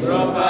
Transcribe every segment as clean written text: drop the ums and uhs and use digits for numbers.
కృపా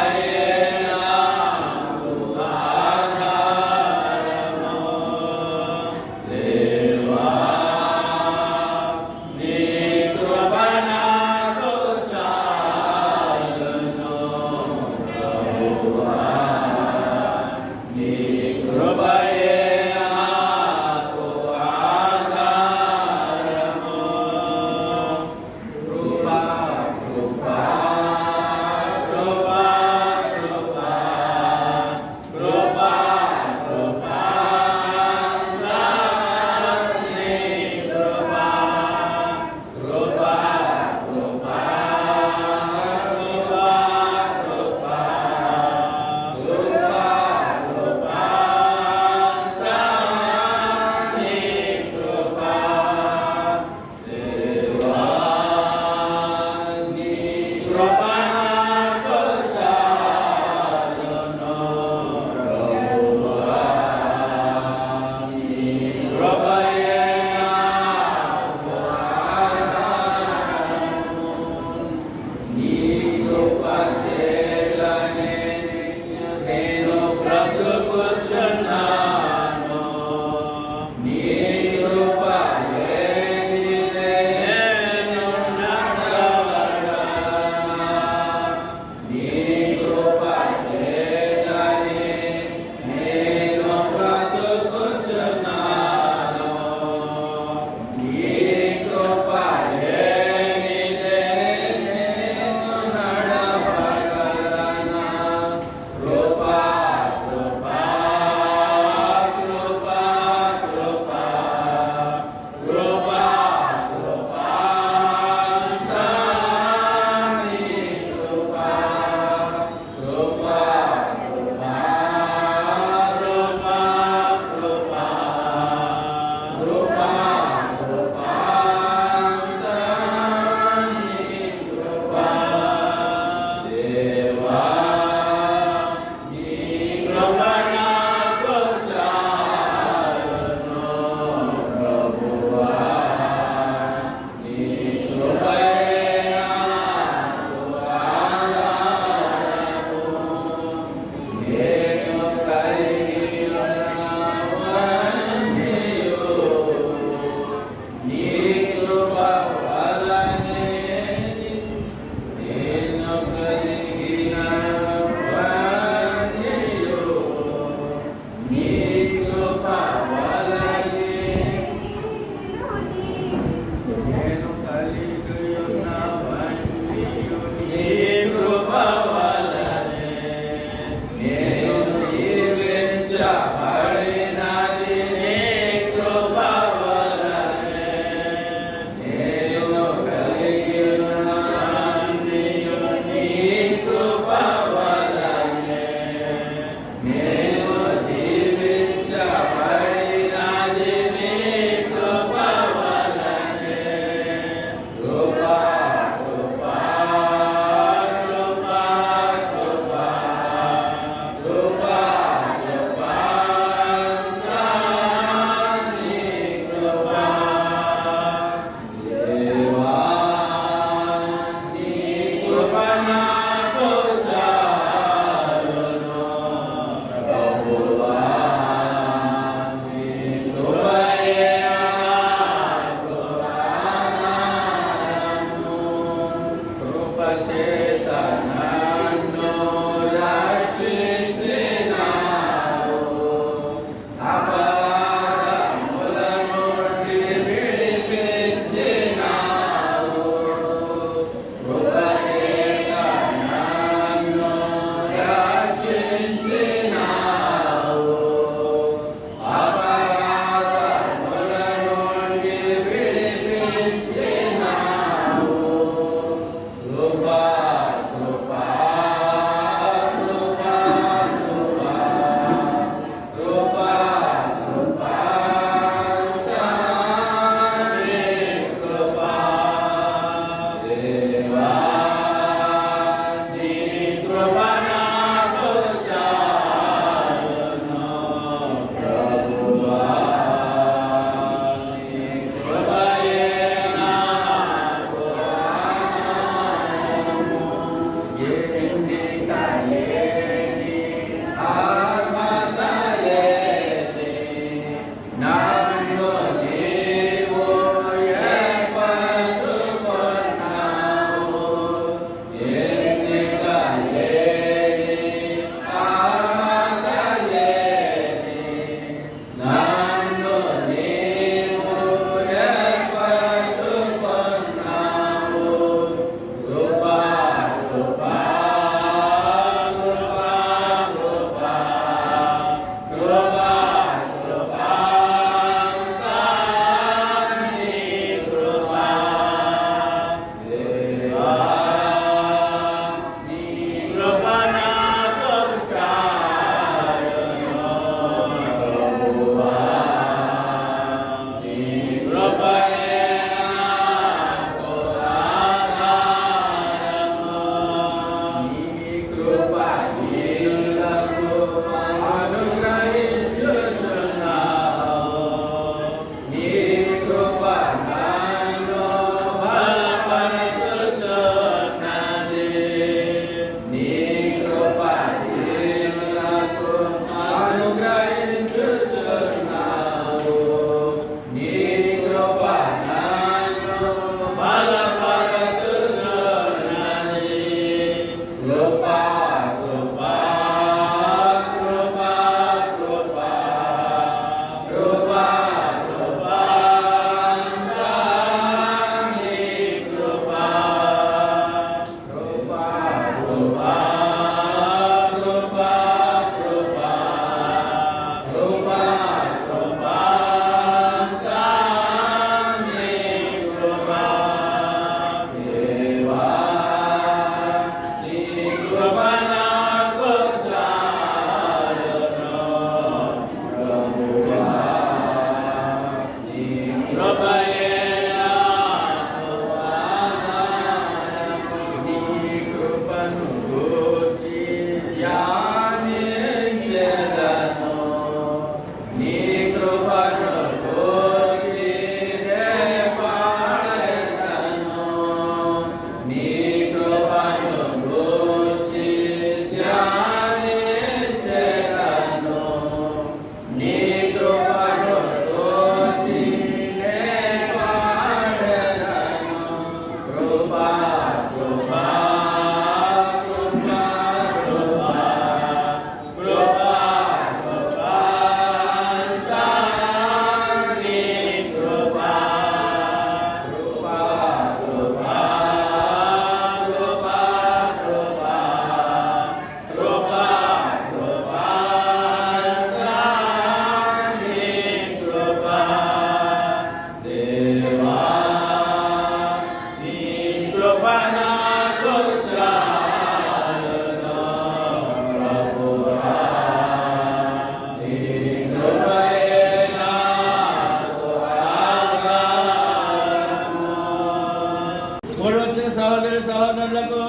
సహోదరులకు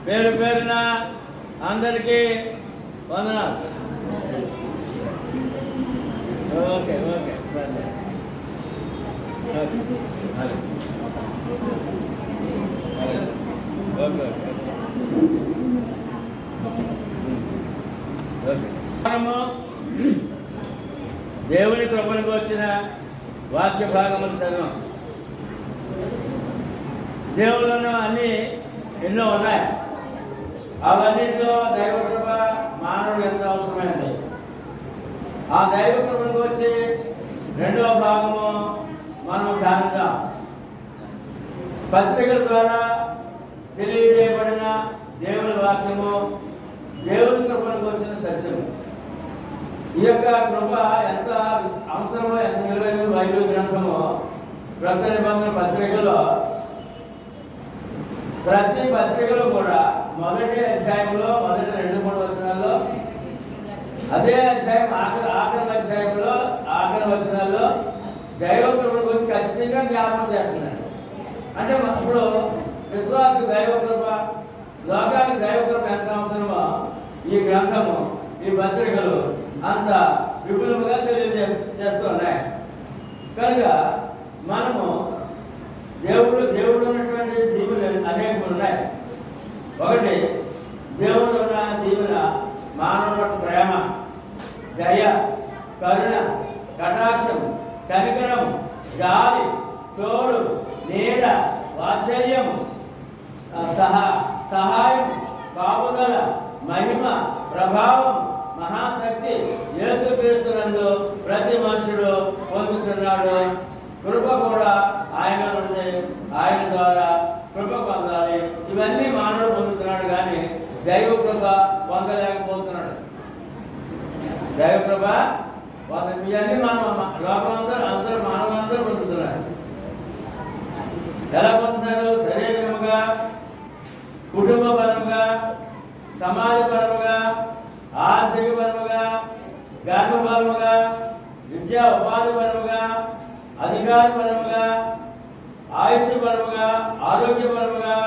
పేరు పేరున అందరికీ వందనాలు. ఓకే ఓకే మనము దేవుని కృపణకు వచ్చిన వాక్య భాగములు చదివాం. దేవుళ్ళలో అన్నీ ఎన్నో ఉన్నాయి. అవన్నింటిలో దైవ కృప మానవుడు ఎంత అవసరమైంది. ఆ దైవ కృపణకు వచ్చి రెండవ భాగము మనం ధ్యానిద్దాం. పత్రికల ద్వారా తెలియజేయబడిన దేవుని వాక్యము, దేవుని కృపణకు వచ్చిన సత్యము. ఈ యొక్క కృప ఎంత అవసరమో, ఎంత విలువైన బైబిల్ గ్రంథమో క్రొత్త నిబంధన పత్రికలో ప్రతి పత్రికలో కూడా మొదటి అధ్యాయంలో మొదటి 2-3 వచనాల్లో, అదే అధ్యాయం ఆఖరి అధ్యాయంలో ఆఖరి వచనాల్లో దైవ కృప గురించి ఖచ్చితంగా జ్ఞాపకం చేస్తున్నాడు. అంటే ఇప్పుడు విశ్వాసకు దైవ కృప, లోకానికి దైవ కృప ఎంత అవసరమో ఈ గ్రంథము, ఈ పత్రికలు అంత విపులంగా తెలియజేస్తున్నాయి. కనుక మనము దేవుడు ఉన్నటువంటి దీవులు అనేకలు ఉన్నాయి. ఒకటి, దేవుడు ఉన్న దీవెన మానవుల ప్రేమ, దయ, కరుణ, కటాక్షం, కనికరం, జాలి, తోడు, నీడ, వాత్సల్యం, సహాయం, కాపుదల, మహిమ, ప్రభావం, మహాశక్తి యేసుక్రీస్తునందు ప్రతి మనుషుడు పొందుతున్నాడు. కృప కూడా ఆయన నుండి, ఆయన ద్వారా కృప పొందాలి. ఇవన్నీ మానవుడు పొందుతున్నాడు, కానీ దైవ కృప పొందలేకపోతున్నాడు. దైవ కృప ఇవన్నీ అందరూ మానవులందరూ పొందుతున్నారు. ఎలా పొందుతాడు? శరీరముగా, కుటుంబపరముగా, సమాజపరముగా, ఆర్థికపరముగా, గర్భపరముగా, విద్యా ఉపాధిపరముగా, అధికారపరముగా, ఆయుష్పరముగా, ఆరోగ్యపరముగా,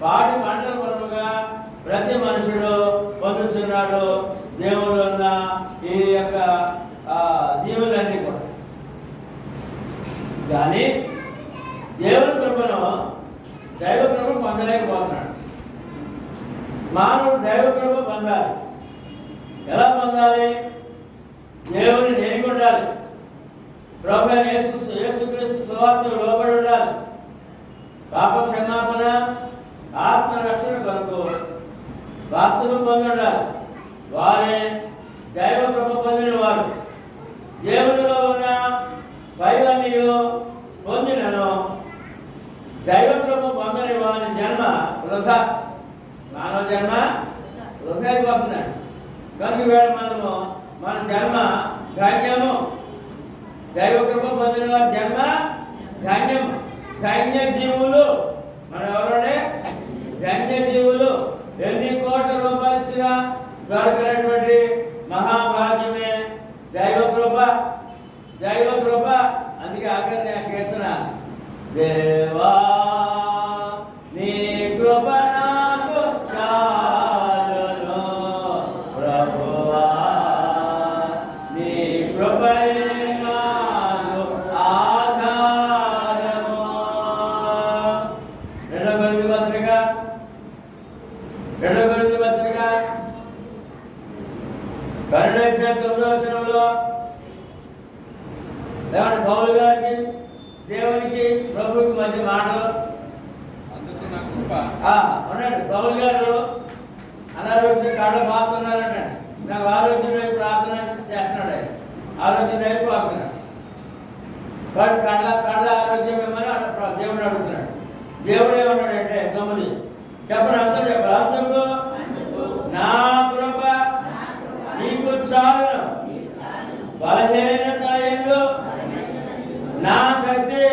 పాటి పంటల పరముగా ప్రతి మనుషుడు పొందుతున్నాడు దేవుడు ఉన్న ఈ యొక్క జీవులన్నీ కూడా. కానీ దేవుని కృపను, దైవ కృప పొందలేకపోతున్నాడు. మానవుడు దైవ కృప పొందాలి. ఎలా పొందాలి? దేవుని నేర్గి ఉండాలి. ప్రభువైన యేసుక్రీస్తు సువార్తకు లోబడి ఉండాలి. పాప క్షమాపణ, ఆత్మ రక్షణ కొరకు బాప్తిజం పొంది ఉండాలి. వారే దైవ కృప పొందిన వారు. దేవునిలో ఉన్న పైవన్నీ పొందినను దైవ కృప పొందని వారి జన్మ వృధా. మానవ జన్మ వృధా అయిపోతున్నాడు. కనుక వేళ మన జన్మ ధన్యము. దైవ కృప పొందిన వారి జన్మ ధన్యం. ధన్య జీవులు మనం ఎవరంటే ధన్య జీవులు. ఎన్ని కోట్ల రూపాయలు ఇచ్చినా దొరకనటువంటి మహాభాగ్యమే దైవ కృప. దైవ కృప. అందుకే ఆఖరి కీర్తన, దేవా నీ కృప నాకు చాలును, ప్రభువా నీ కృప నాకు ఆధారము. 2 కొరింథీ పత్రిక 12:9 లేవండి, పౌలు గారికి దేవునికి ప్రభువుకి మధ్య మాటలు ఉండండి. పౌలు గారు అనారోగ్యం కాళ్ళ బాగుతున్నారంటే నాకు ఆరోగ్యం వైపు ప్రార్థన చేస్తున్నాడు. ఆయన ఆరోగ్యం వైపు వస్తున్నాడు. కళ్ళ ఆరోగ్యం ఏమని దేవుడు అడుగుతున్నాడు. దేవుడు ఏమన్నాడంటే 9 చెప్పండి, అంతా చెప్పాలి. అందుకు నా కృప నీకు చాలును, బలహీనత యందు నా శక్తి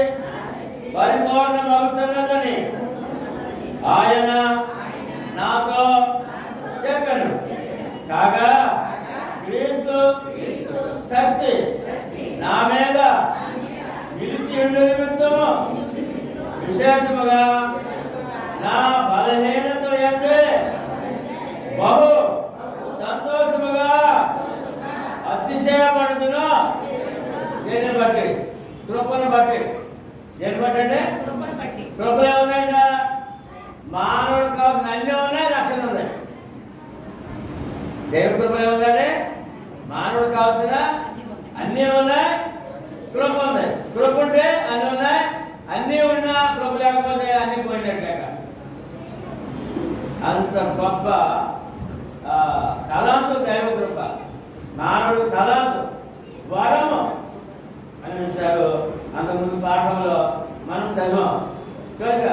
పరిపూర్ణమగుచున్నదని ఆయన నాతో చెప్పాను. కాగా క్రీస్తు శక్తి నా మీద నిలిచి ఉండు నిమిత్తము విశేషముగా నా బలహీనత యందే బహు సంతోషముగా అతిశయపడుతున్నా. దేని బట్టి? కృపను బట్టి. దేని బట్టి అంటే కృప ఏముందంట? మానవుడికి కావాల్సిన అన్నీ ఉన్నాయి, రక్షణ ఉన్నాయి. దేవుడి కృప ఏముందంటే మానవుడికి కావాల్సిన అన్నీ ఉన్నాయి, కృప ఉన్నాయి. కృప ఉంటే అన్నీ ఉన్నాయి, అన్నీ ఉన్నా కృప లేకపోతే అన్నీ పోయినట్లే. అంత గొప్ప తలాంతు దైవ కృప. మానవుడు తలాంతు, వరము అనే విషయాలు అంతకుముందు పాఠంలో మనం చదివాం. కనుక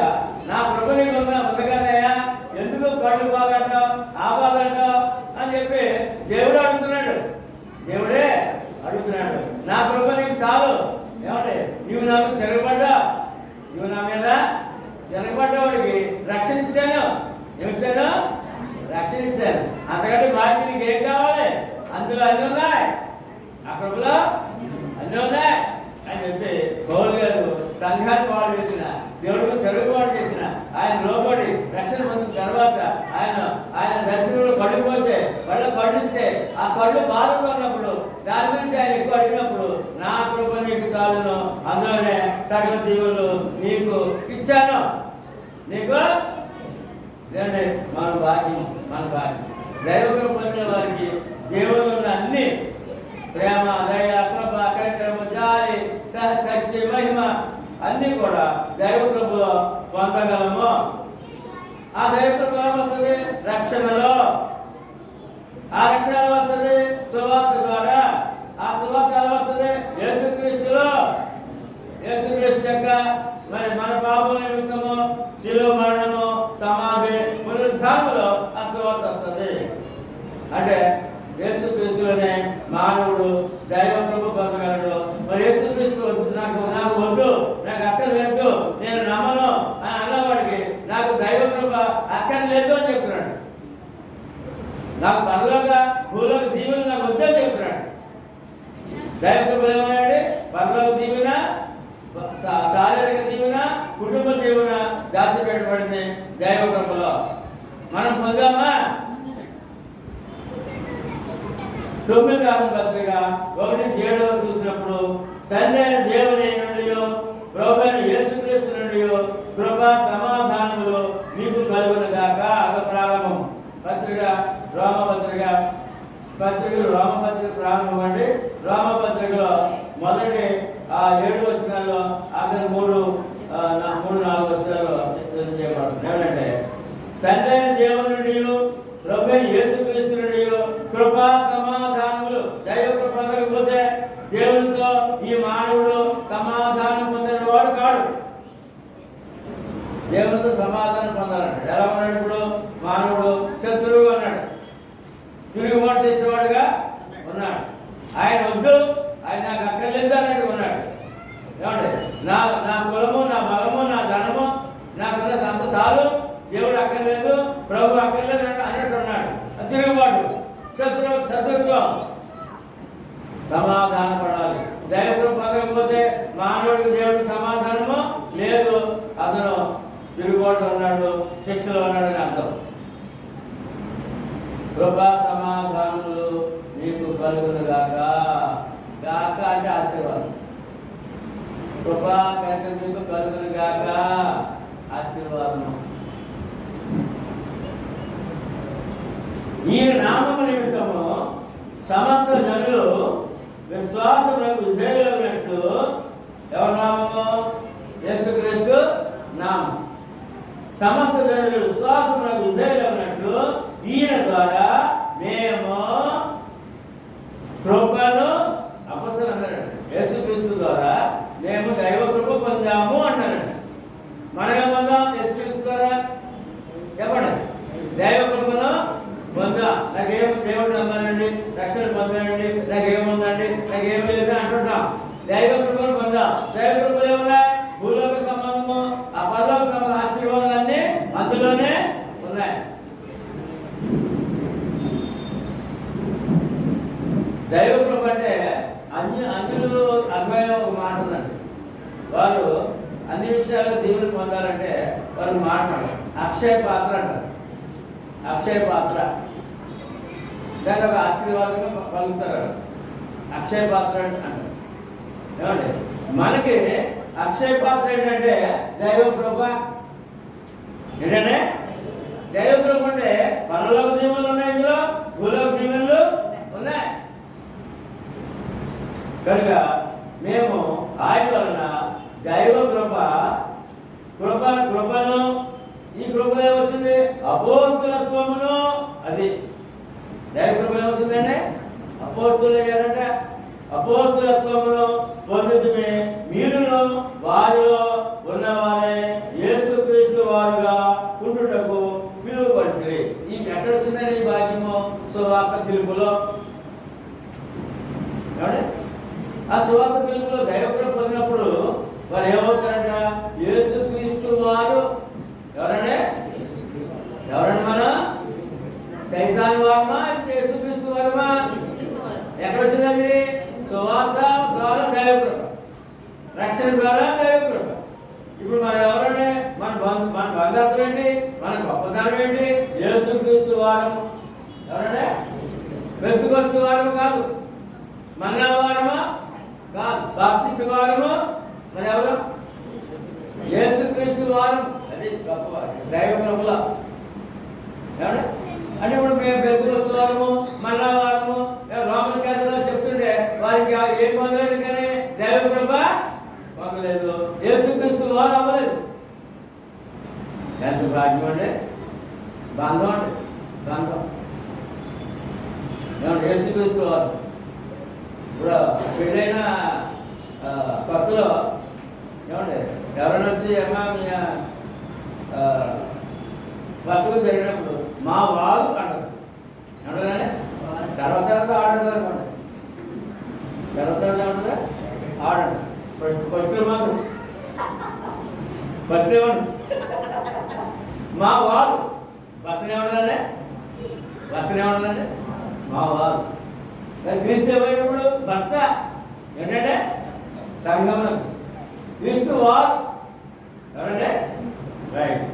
నా కృప నీకు ఉండగానయ్యా, ఎందుకు కళ్ళు బాగంటావు, ఆపాలంటావు అని చెప్పి దేవుడు అడుగుతున్నాడు. దేవుడే అడుగుతున్నాడు, నా కృప నీకు చాలు. ఏమంటే నీవు నాకు తిరగబడ్డా, నువ్వు నా మీద తిరగబడ్డవాడికి రక్షణ ఇచ్చాను. ఏమిచ్చాను? రక్షణ ఇచ్చాను. అంతకంటే బాధ్యత నీకు ఏం కావాలి? అందులో అన్నీ ఉన్నాయి, ఆ కృపలో అన్నీ ఉన్నాయి అని చెప్పి పౌలు గారు సంఘాన్ని పాడు చేసిన, దేవుడికి తిరుగుబాటు చేసిన, ఆయన లోబడి రక్షణ పొందిన తర్వాత ఆయన దర్శనంలో పడిపోతే వాళ్ళు పడిస్తే ఆ కళ్ళు బాధతో ఉన్నప్పుడు దాని గురించి ఆయన ఎక్కువ అడిగినప్పుడు నా కృప నీకు చాలును, అందులోనే సకల దీవులు నీకు ఇచ్చాను. నీకు లేదంటే మన భాగ్యం దైవకృప పొందిన వారికి దేవుళ్ళు ఉన్న అన్ని ప్రేమ, దయ, కృప, కనికరము, జాలి, శక్తి, మహిమ అన్నీ కూడా దైవకృపలో పొందగలము. ఆ దైవకృప వస్తుంది రక్షణలో, ఆ రక్షణ వస్తుంది సువార్త ద్వారా, ఆ సువార్త వస్తుంది యేసుక్రీస్తులో. యేసుక్రీస్తు యొక్క మరి మన పాపం నిమిత్తము శిలువ మరణము, సమాధి, పునరుద్ధానములో ఆ సువార్త వస్తుంది. అంటే యేసుక్రీస్తులోనే మానవుడు దైవ కృప పొందగలడు. మరి యేసుక్రీస్తు నాకు వద్దు, నాకు అక్కర్లేదు, నేను నమ్మను అని అన్నవాడికి నాకు దైవ కృప అక్కర్లేదు అని చెప్తున్నాడు. నాకు పరలోక భూలోక దీవెన నాకు వద్దని చెప్తున్నాడు. దైవ కృప ఏమన్నాడు? పరలోక దీవెన, శారీరక దీవెన, కుటుంబ దీవెన దాచిపెట్టబడింది దైవ కృపలో. మనం పొందామా? 9 రాసిన పత్రిక 1-7 చూసినప్పుడు తండ్రి అయిన దేవుని నుండి ప్రభువైన యేసుక్రీస్తు నుండి కృపా సమాధానములు మీకు కలుగును గాక. అది ప్రారంభం. రోమపత్రిక ప్రారంభం అండి. రోమపత్రికలో మొదటి 7 వచనాల్లో ఆఖరి 3-4 వచనాల్లో తెలియజేయబడుతుంది. ఏమంటే తండ్రి అయిన దేవుని నుండి ప్రభువైన యేసుక్రీస్తు నుండి కృపా సమాధానములు. దైవ కృప పొందకపోతే దేవునితో ఈ మానవుడు సమాధానం పొందిన వాడు కాడు. దేవునితో సమాధానం పొందాలంటాడు. ఎలా ఉన్నాడు? ఇప్పుడు మానవుడు శత్రువుగా ఉన్నాడు, తిరుగుబాటు చేసేవాడుగా ఉన్నాడు. ఆయన వద్దు, ఆయన నాకు అక్కర్లేదు అన్నట్టు ఉన్నాడు. ఏమండి? నా కులము, నా బలము, నా ధనము, నాకున్న అంత చాలు, దేవుడు అక్కర్లేదు, ప్రభు అక్కర్లేదు అన్నట్టు ఉన్నాడు. తిరుగుబాటు, శత్రుత్వం. సమాధాన పడాలి. దైవం పొందకపోతే మానవుడికి దేవుడికి సమాధానము లేదు. అతను తిరుగుబాటు ఉన్నాడు, శిక్షలో ఉన్నాడు అని అర్థం. కృపా సమాధానములు నీకు కలుగును గాక. గాక అంటే ఆశీర్వాదం. కృపా కనికరం మీకు కలుగును గాక, ఆశీర్వాదము. ఈ నామము నిమిత్తము సమస్త జనులు విశ్వాసములకు విధేయులైనట్లు. ఎవరి నామము? యేసుక్రీస్తు నామం. సమస్త జనులు విశ్వాసములకు విధేయులైనట్లు ఈయన ద్వారా మేము కృపను, అపొస్తలులు అన్నారండి, యేసుక్రీస్తు ద్వారా మేము దైవ కృప పొందాము అన్నారండి. మనం ఏం పొందాం? యేసుక్రీస్తు ద్వారా చెప్పండి. దైవ కృపను పొందాం. నాకేం దేవుడు నమ్మానండి, రక్షణ పొందానండి, నాకేముందండి, నాకేం లేదు అంటుంటాం. దైవ కృపను పొందాం. దైవ కృపలు ఏమున్నాయి? భూలోక సంబంధము, ఆ పరలోక సంబంధం, ఆశీర్వాదాలన్నీ అందులోనే ఉన్నాయి. దైవ కృప అంటే అన్యులు అర్థమైన ఒక మాట ఉందండి. వారు అన్ని విషయాల్లో దేవుని పొందాలంటే వారు మాట్లాడారు. అక్షయ పాత్ర అంటారు. అక్షయ పాత్ర దాన్ని ఒక ఆశీర్వాదంగా పలుకుతారు. అక్షయ పాత్ర అంటారు. ఏమండి? మనకి అక్షయ పాత్ర ఏంటంటే దైవ కృప. ఏంటంటే దైవ కృప అంటే పరలోక దీవెనలు ఉన్నాయి, ఇందులో భూలోక దీవెనలు ఉన్నాయి. కనుక మేము ఆయన వలన దైవ కృపను, ఈ కృప ఏమొచ్చింది? అపోస్తలత్వమును. అది దైవ కృప ఏమొచ్చిందంటే అపోస్తలులు అయ్యారంటే అపోస్తలత్వమును పొందుతుమే మీరును వారిలో ఉన్నవారే యేసుక్రీస్తు వారుగా ఉండుటకు పిలువపరిచిరి. ఈ ఎక్కడ వచ్చిందండి ఈ భాగ్యము? సువార్త పిలుపులో. ఆ సువార్త పిలుపులో దైవ కృప పొందినప్పుడు వారు ఏమవుతారంట? యేసుక్రీస్తు వారు. ఎవరంటే మనం సైతాన్ వారమా, యేసుక్రీస్తు వారమా? ఎక్కడ వచ్చిందండి? సువార్త ద్వారా దైవ కృప, రక్షణ ద్వారా దైవ కృప. ఇప్పుడు మనం ఎవరంటే మన బంధత్వం ఏంటి, మన గొప్పతనం ఏంటి? యేసుక్రీస్తు వారము. ఎవరంటే పెంతెకొస్తు వారము కాదు, మన్నా వారమా కాదు, బాప్టిస్టు వారము. మరి ఎవరు? యేసుక్రీస్తు వారం. అది గొప్ప దైవ కృపలో. అంటే ఇప్పుడు మేము పెద్దకొస్తు వారము మళ్ళా వారము రోమన్ క్యాథలిక్ చెప్తుండే వారికి ఏం పొందలేదు, కానీ దైవ కృప పొందలేదు. యేసుక్రీస్తు వారు అవ్వలేదు. ఎంత భాగ్యం అండి, బంధం అండి, బంధం. ఏమంటే యేసుక్రీస్తు వారు ఇప్పుడు పెళ్ళైన కొత్తలో ఏమండి ఎవరైనా వచ్చి అమ్మా మీ బతుకు జరిగినప్పుడు మా వారు అంటారు. ఏమంటారా? తర్వాత ఆడంటారు అనుకోండి, తర్వాత ఏమంటారా ఆడండి. ఫస్ట్ మాత్రం ఫస్ట్ ఏమంటారు మా వారు, భర్తనే ఉండాలండి, భర్తనే ఉండాలండి మా వారు. క్రీస్తు ఏమైనప్పుడు భర్త ఏంటంటే సంగమం, క్రీస్తు వారు ఎవరంటే రైట్.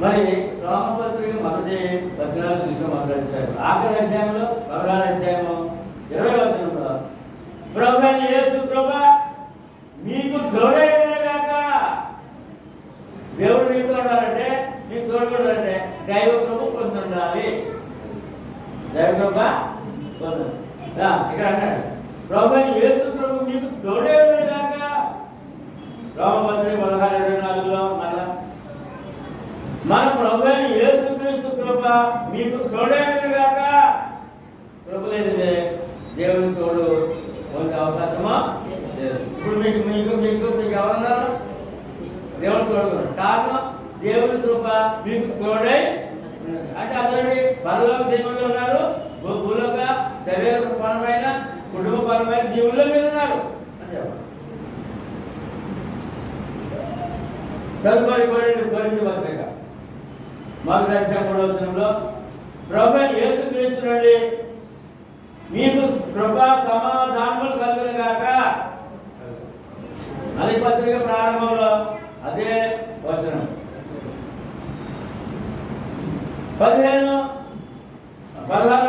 మరి రోమపత్రిక మొదటి వచనాలు చూసిన మొదటి అధ్యాయం, ఆఖరి అధ్యాయంలో 16 అధ్యాయము 20 వచనంలో ప్రభువైన యేసు కృప మీకు తోడైనగాక. దేవుడు నీతో ఉండాలంటే, నీకు తోడుకుండాలంటే దైవ కృప పొందుండాలి. దైవ కృప పొందాలి. ఇక్కడ అన్నాడు ప్రభువైన యేసు కృప మీకు తోడైనగాక. రోమపత్రిక 16:24లో మళ్ళా మన ప్రభువైన యేసుక్రీస్తు కృప మీకు తోడైనగాక. కృప లేనిదే దేవుని తోడు పొందే అవకాశమా లేదు. ఇప్పుడు మీకు మీకు మీకు మీకు ఎవరున్నారు? దేవుని తోడుకున్నారు. కారణం దేవుని కృప మీకు తోడై అంటే అందరి పరలోక దేవుళ్ళు ఉన్నారు, భూలోక శరీరపరమైన కుటుంబపరమైన జీవుల్లో మీరు ఉన్నారు అంటే. తదుపరి కొరింథీ పత్రిక మొదటి అధ్యాయం 3వ వచనంలో ప్రభువైన యేసుక్రీస్తు నుండి మీకు కృపా సమాధానములు కలుగునుగాక. అది పత్రిక ప్రారంభంలో అదే వచనం. 16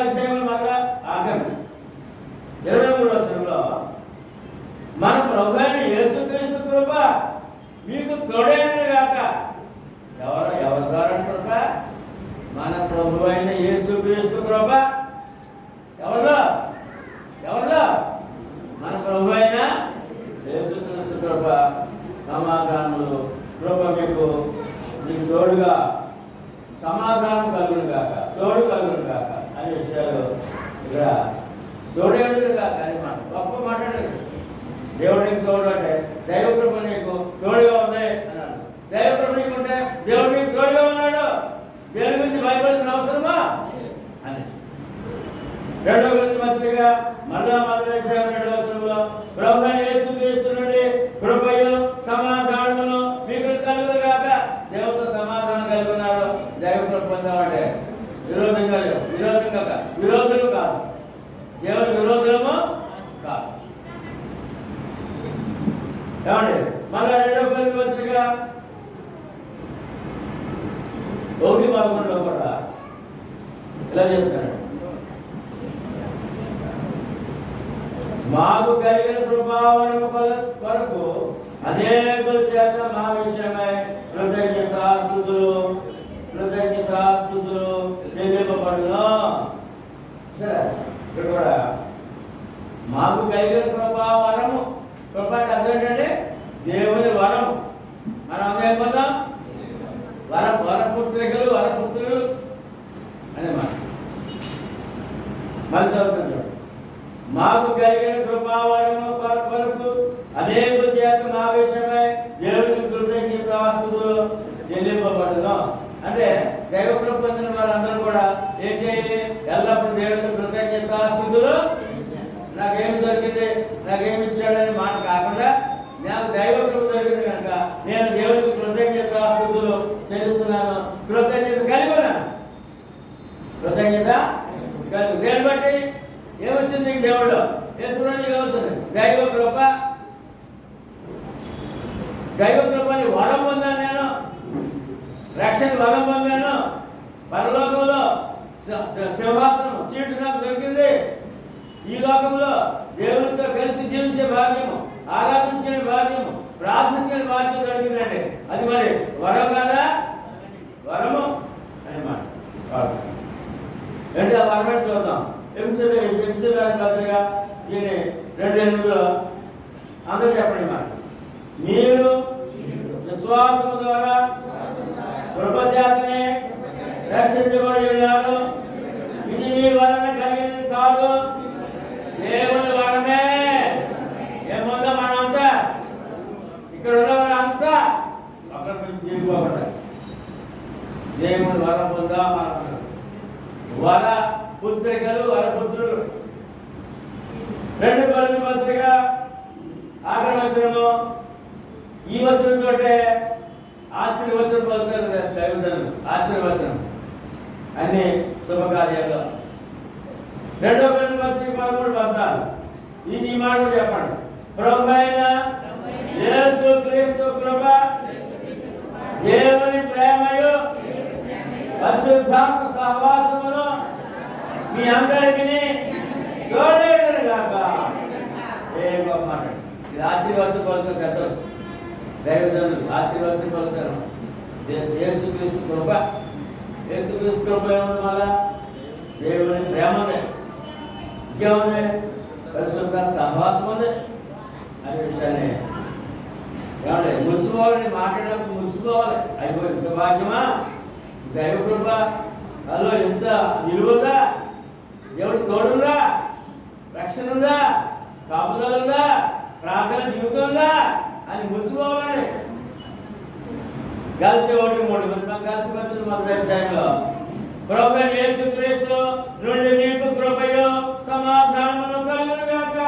అధ్యాయంలో మళ్ళా ఆఖరి 23వ వచనంలో మన ప్రభువైన యేసుక్రీస్తు కృప మీకు తోడైనగాక. ఎవరి ద్వారా కృప? మన ప్రభువైన యేసుక్రీస్తు కృప. ఎవరిలో? మన ప్రభువైన యేసుక్రీస్తు కృప సమాధానములు కృప మీకు తోడుగా సమాధానం కలుగునుగాక, తోడు కలుగునుగాక అనే విషయాలు ఇక్కడ తోడేడుగా కానీ మాట గొప్ప మాట్లాడలేదు. దేవుడికి తోడు అంటే దైవ కృప నీకు తోడుగా ఉంది అన్నాడు. దైవ కృప నీకుంటే దేవుడు నీకు తోడుగా ఉన్నాడు, దేవుని గురించి భయపడాల్సిన అవసరమా అని. 2వ కొరింథీ పత్రిక మళ్ళా మొదటి అధ్యాయం 2వ వచనంలో ప్రభువైన యేసుక్రీస్తు నుండి కృపయు సమాధానమును మీకు కలుగునుగాక. దేవుడితో సమాధానం కలిగి ఉన్నారు. దైవ కృప పొందామంటే విరోధులు కాదు, దేవుని విరోధులము కాదు. ఏమండి మళ్ళా 2వ కొరింథీ పత్రిక 1:11 కూడా ఇలా చెప్తాడు, మాకు కలిగిన కృపావరము కొరకు అనేకుల చేత మా విషయమై కృతజ్ఞతాస్తుతులు చెల్లింపబడును. సరే ఇక్కడ కూడా మాకు కలిగిన కృపావరము, కృప అంటే అర్థం ఏంటంటే దేవుని వరము. మనం అదే పొందాం వరపుత్రులు అనే మాట. మళ్ళీ చదువుతున్నాడు, మాకు కలిగిన కృపావరము కొరకు అనేకుల చేత మా విషయమై దేవునికి కృతజ్ఞతాస్తుతులు చెల్లింపబడును. అంటే దైవ కృప పొందిన వారందరూ కూడా ఏం చేయాలి? ఎల్లప్పుడూ దేవునికి కృతజ్ఞతాస్తుతులు, నాకేమి దొరికింది, నాకేమి ఇచ్చాడని మాట కాకుండా నాకు దైవ కృప దొరికింది కనుక నేను దేవునికి కృతజ్ఞతాస్తుతులు చెల్లిస్తున్నాను, కృతజ్ఞత కలిగి ఉన్నాను. కృతజ్ఞత కలిగి దేని బట్టి ఏమొచ్చింది? దేవుడు యేసుప్రభువుకి ఏమవుతుంది? దైవ కృప. దైవ కృపని వరం పొందాను నేను, రక్షణ వరం పొందాను. పరలోకంలో సింహాసనం చీటు నాకు దొరికింది. ఈ లోకంలో దేవునితో కలిసి జీవించే భాగ్యము, ఆరాధించుకునే భాగ్యము, ప్రార్థించుకునే భాగ్యం దొరికిందండి. అది మరి వరం కాదా? వరము అని మాట. అంటే ఆ వరమని చూద్దాం. ఎఫెసీయుల పత్రిక దీని 2:8 అందరూ చెప్పండి మాట. మీరు విశ్వాసము ద్వారా కృపచేతనే రక్షించబడి ఉన్నారు. ఇది మీ వలన కలిగినది కాదు, దేవుని వరమే. ఏముందో మనంతా ఇక్కడ ఉన్నవారంతా ఒకరి తిరిగిపోకుండా దేవుని వరం పొందా. మనం వర పుత్రికలు, వరపుత్రులు. 2 కొరింథీ పత్రిక ఆఖరి వచనము ఈ వచనంతో ఆశీర్వచనం పలుకుతారు దైవజనులు. ఆశీర్వచనం అన్ని శుభకార్యాలు. 2 కొరింథీ పత్రిక 13:14 ఈ మాట చెప్పండి. ప్రభువైన యేసు క్రీస్తు కృప, దేవుని ప్రేమయు, పరిశుద్ధాత్మ సహవాసమును మీ అందరికీ తోడేయును గాక. ఏ గొప్ప మాట. ఇది ఆశీర్వచనం పలుకుతారు పెద్దలు, దైవజనులు ఆశీర్వచనం పలుకుతారు. యేసుక్రీస్తు కృప, యేసుక్రీస్తు కృప ఏముంది? మళ్ళా దేవుని ప్రేమ ఉంది, ఇంకేముంది? పరిశుద్ధ సహవాసం ఉంది అనే విషయాన్ని ఏమంటే మురిసిపోవాలని మాట్లాడినప్పుడు మురిసిపోవాలి. అయిపోయి ఇంత భాగ్యమా, దైవ కృప, అందులో ఎంత నిలువుందా, దేవుడు తోడుందా, రక్షణ ఉందా, కాపుదల ఉందా, ప్రార్థన జీవితం ఉందా అని మురిసిపోవాలని. గల్తీ 1:3 గల్తీ పత్రిక 1 అధ్యాయంలో ప్రభువైన యేసుక్రీస్తు నుండి మీకు కృపయు సమాధానమును కలుగును గాక.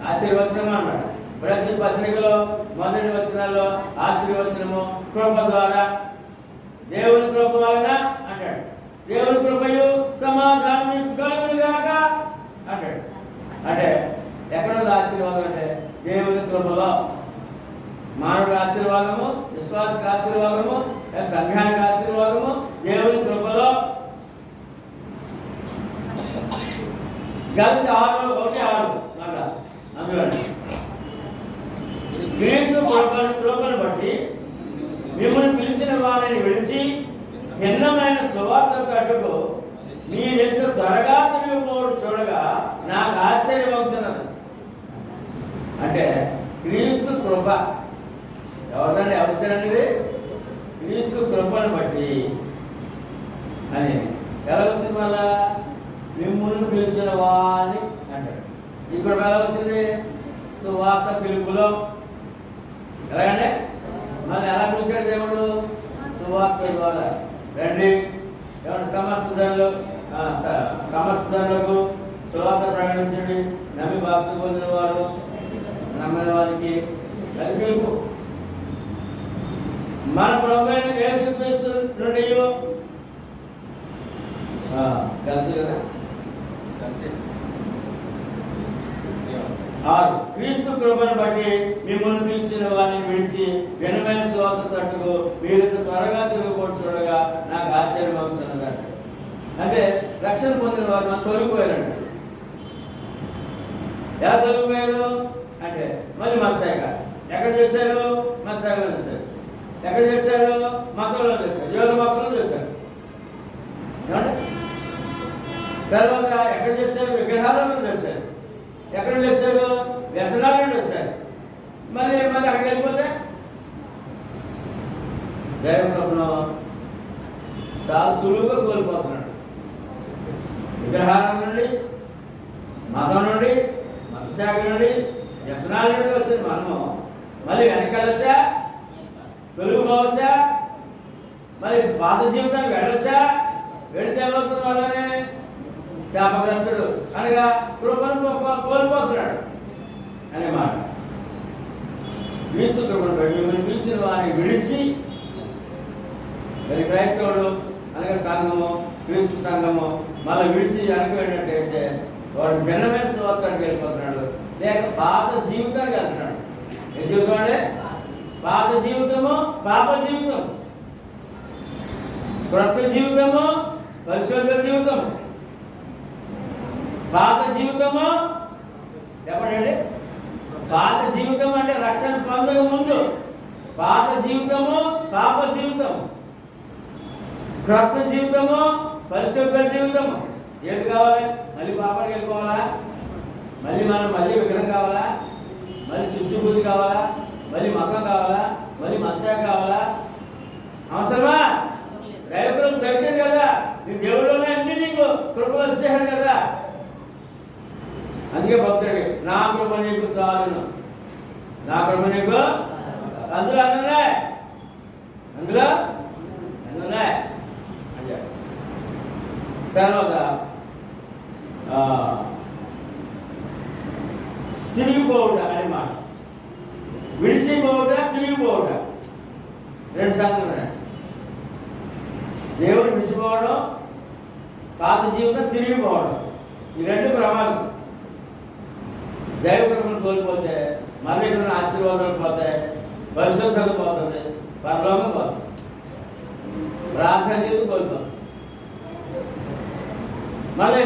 ఆశీర్వచనం అన్నాడు. ప్రతి పత్రికలో మొదటి వచనాల్లో ఆశీర్వచనము కృప ద్వారా, దేవుని కృప వలన అంటాడు. దేవుని కృపయు సమాధానం మీకు కలుగును గాక అంటాడు. అంటే ఎక్కడుంది ఆశీర్వాదం? అంటే దేవుని కృపలో. మానవుడి ఆశీర్వాదము, విశ్వాసకు ఆశీర్వాదము, సంఘానికి ఆశీర్వాదము దేవుని కృపలో. గల్తీ 6:1-6 మళ్ళా అందులో క్రీస్తు కృపను బట్టి మిమ్మల్ని పిలిచిన వారిని విడిచి భిన్నమైన సువార్త తట్టుకు మీరెంత త్వరగా తిరిగిపోవడం చూడగా నాకు ఆశ్చర్యమవుతున్నది. అంటే క్రీస్తు కృప ఎవరిదండి? ఎవరిచ్చారండి? క్రీస్తు కృపను బట్టి అని ఎలా వచ్చింది? మళ్ళా మిమ్మల్ని పిలిచిన వారిని అంటాడు. ఈ కృప ఎలా వచ్చింది? సువార్త పిలుపులో. ఎలాగంటే మళ్ళీ ఎలా పిలిచాడు దేవుడు? సువార్త ద్వారా. రండి ఏమంటే సమస్త ధనులకు సువార్త ప్రకటించండి, నమ్మి బాప్తిసం పొందిన వారు, నమ్మిన వారికి అది పిలుపు. మన ప్రభువైన యేసుక్రీస్తు నుండి గల్తీ కదా 6 క్రీస్తు కృపను బట్టి మిమ్మల్ని పిలిచిన వారిని విడిచి భిన్నమైన సువార్త తట్టుకు మీరు త్వరగా తిరుగుబోటు చూడగా నాకు ఆశ్చర్యం అవుతున్నది. అంటే రక్షణ పొందిన వారు మనం తొలగిపోయారంట. ఎలా తొలగిపోయారు అంటే మళ్ళీ మత్సాయక ఎక్కడ చేశారు? మత్సాయకలో చేశారు. ఎక్కడ చేశారు? మతంలో చేశారు, యోగ మతంలో చేశారు. తర్వాత ఎక్కడ చేశారు? విగ్రహాలలో చేశారు. ఎక్కడ వచ్చారు? వ్యసనాల నుండి వచ్చారు. మళ్ళీ అక్కడికి వెళ్ళిపోతే దైవకృపను చాలా సులువుగా కోల్పోతున్నాడు. విగ్రహాల నుండి, మతం నుండి, మతశాఖ నుండి, వ్యసనాల నుండి వచ్చింది మనము. మళ్ళీ వెనకాలొచ్చా, తొలగిపోవచ్చా, మరి పాత జీవితానికి వెళ్ళొచ్చా? వెళితే ఏమవుతుంది? వాళ్ళనే శాపగ్రస్తుడు అనగా కృపను కోల్పోతున్నాడు అనే మాట. క్రీస్తు కృపను బట్టి మిమ్మల్ని పిలిచిన వారిని విడిచి, మరి క్రైస్తవుడు అనగా సంఘము, క్రీస్తు సంఘము మళ్ళీ విడిచి వెనక్కి వెళ్ళినట్టయితే వాడు భిన్నమైన సువార్తకి వెళ్ళిపోతున్నాడు, లేక పాత జీవితానికి వెళ్తున్నాడు. ఏ జీవితం అంటే? పాత జీవితము పాప జీవితం, క్రొత్త జీవితము పరిశుద్ధ జీవితం. పాత జీవితము చెప్పండి. పాత జీవితం అంటే రక్షణ పొందక ముందు పాత జీవితము పాప జీవితం. క్రొత్త జీవితము, పరిశుద్ధ జీవితము. ఏది కావాలి? మళ్ళీ పాపానికి వెళ్ళిపోవాలా? మళ్ళీ విగ్రహం కావాలా? మళ్ళీ సృష్టి పూజ కావాలా? మళ్ళీ మతం కావాలా? మళ్ళీ మత్స్య కావాలా? అవసరమా? దైవకృప దొరికింది కదా, నీ దేవుళ్ళలోనే అన్ని నీకు కృపలు వచ్చేసాడు కదా. అందుకే భక్తుడికి నా కృప నీకు చాలును, నా కృప నీకు. అందులో అన్నున్నాయి అంటే తర్వాత తిరిగిపోవుట అనే మాట. విడిచిపోవుట, తిరిగిపోవుట, రెండు సార్లు ఉన్నాయి. దేవుడు విడిచిపోవడం, పాత జీవితం తిరిగిపోవడం, ఈ రెండు ప్రమాదం. దైవ కృపను కోల్పోతే మళ్ళీ ఇక్కడ ఆశీర్వాదాలు పోతాయి, పరిశుద్ధత పోతుంది, పరలోకం పోతుంది, ప్రార్థన జీవితం కోల్పోతుంది. మళ్ళీ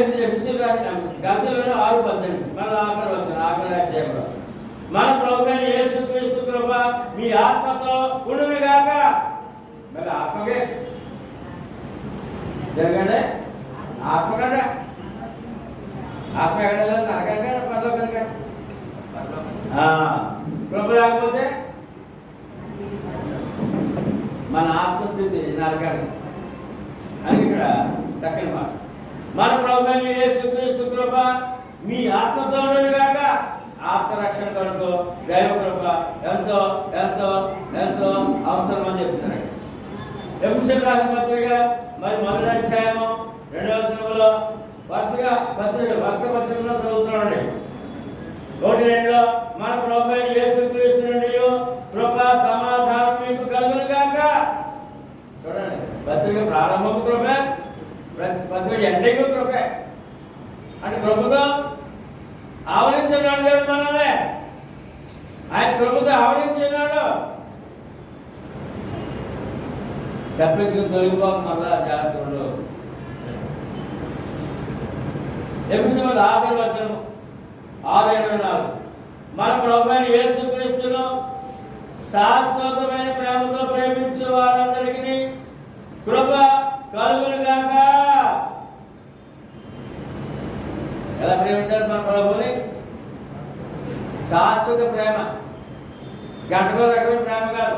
గతంలోనే 6:18 మళ్ళీ ఆఖరి అధ్యాయంలో మన ప్రభువైన యేసుక్రీస్తు కృప మీ ఆత్మతో ఉండునుగాక. మళ్ళీ ఆత్మకే జరగండి. ఆత్మగడ్డ నరకంగా పరలోకంగా. కృప లేకపోతే మన ఆత్మస్థితి నరకంగా అని ఇక్కడ చక్కని మాట. మన ప్రభువైన యేసుక్రీస్తు కృప మీ ఆత్మతో ఉండునుగాక. ఆత్మరక్షణ కొరకు దైవ కృప ఎంతో ఎంతో ఎంతో అవసరం అని చెప్తున్నాడు. ఎఫెసీయులకు రాసిన పత్రిక మరి మొదటి అధ్యాయము 2వ వచనంలో వరుస పత్రికలో చదువుతున్నాడు. 1:2 మన ప్రభువైన యేసుక్రీస్తు నుండి కృప సమాధానం మీకు కలుగునుగాక. చూడండి, పత్రిక ప్రారంభము కృపే, పత్రిక ఎండింగ్ కృపే. అంటే కృపతో ఆవరించినాడు దేవుడు మనల్ని. ఆయన కృపతో ఆవరించినాడు. తప్పించుకుని తొలగిపోక మళ్ళా జాగ్రత్తలు. ఎఫెసీయులకు ఆఖరి వచనం 6:24 మన ప్రభువైన యేసుక్రీస్తును శాశ్వతమైన ప్రేమతో ప్రేమించే వారందరికీ కృప కలుగునుగాక. ఎలా ప్రేమించారు మన ప్రభువుని? శాశ్వత ప్రేమ, గంటకో రకమైన ప్రేమ కాదు.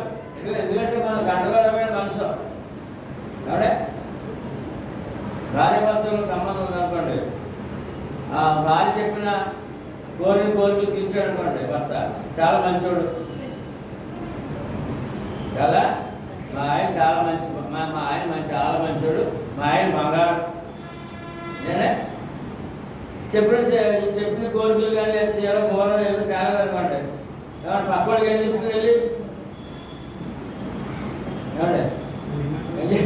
ఎందుకంటే మనం గంటకో రకమైన మనుషులు కాబట్టి భార్య భర్తలకు సంబంధం ఉందనుకోండి, భార్య చెప్పిన కోరికలు తీర్చాడు అనుకోండి భర్త, చాలా మంచివాడు కదా. మా ఆయన చాలా మంచి, మా ఆయన చాలా మంచివాడు, మా ఆయన బంగారం. చెప్పిన కోరికలు కానీ చేయాలో బోనం ఏదో కాలేదనుకోండి, ఏమన్నా పక్కవాడికి ఏం చెప్తుంది వెళ్ళి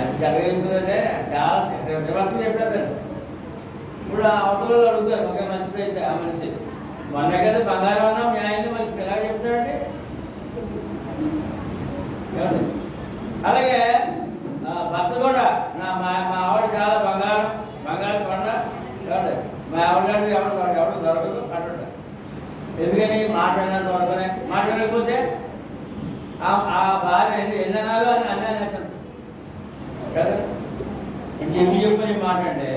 ఎంత చక్కగా చెప్తుందంటే చాలా రివర్స్గా చెప్పేస్తాడు. ఇప్పుడు అవతలలో అడుగుతారు ఒక మంచిదైతే ఆ మనిషి, మొన్న కదా బంగారం అన్నా మీ ఆయన్ని మనకి ఎలా చెప్తాడండి. ఏమండి అలాగే భర్త కూడా మా ఆవిడ చాలా బంగారం కొండ ఏమండి, మా ఆవిడ ఎవడు దొరకదు అంటుంటారు. ఎందుకని మాట్లాడినా దొరకనే, మాట్లాడకపోతే ఆ భార్య ఎన్ని అనాలో అని అన్నాను అంటాడు కదా. ఎందుకు చెప్పని మాట అంటే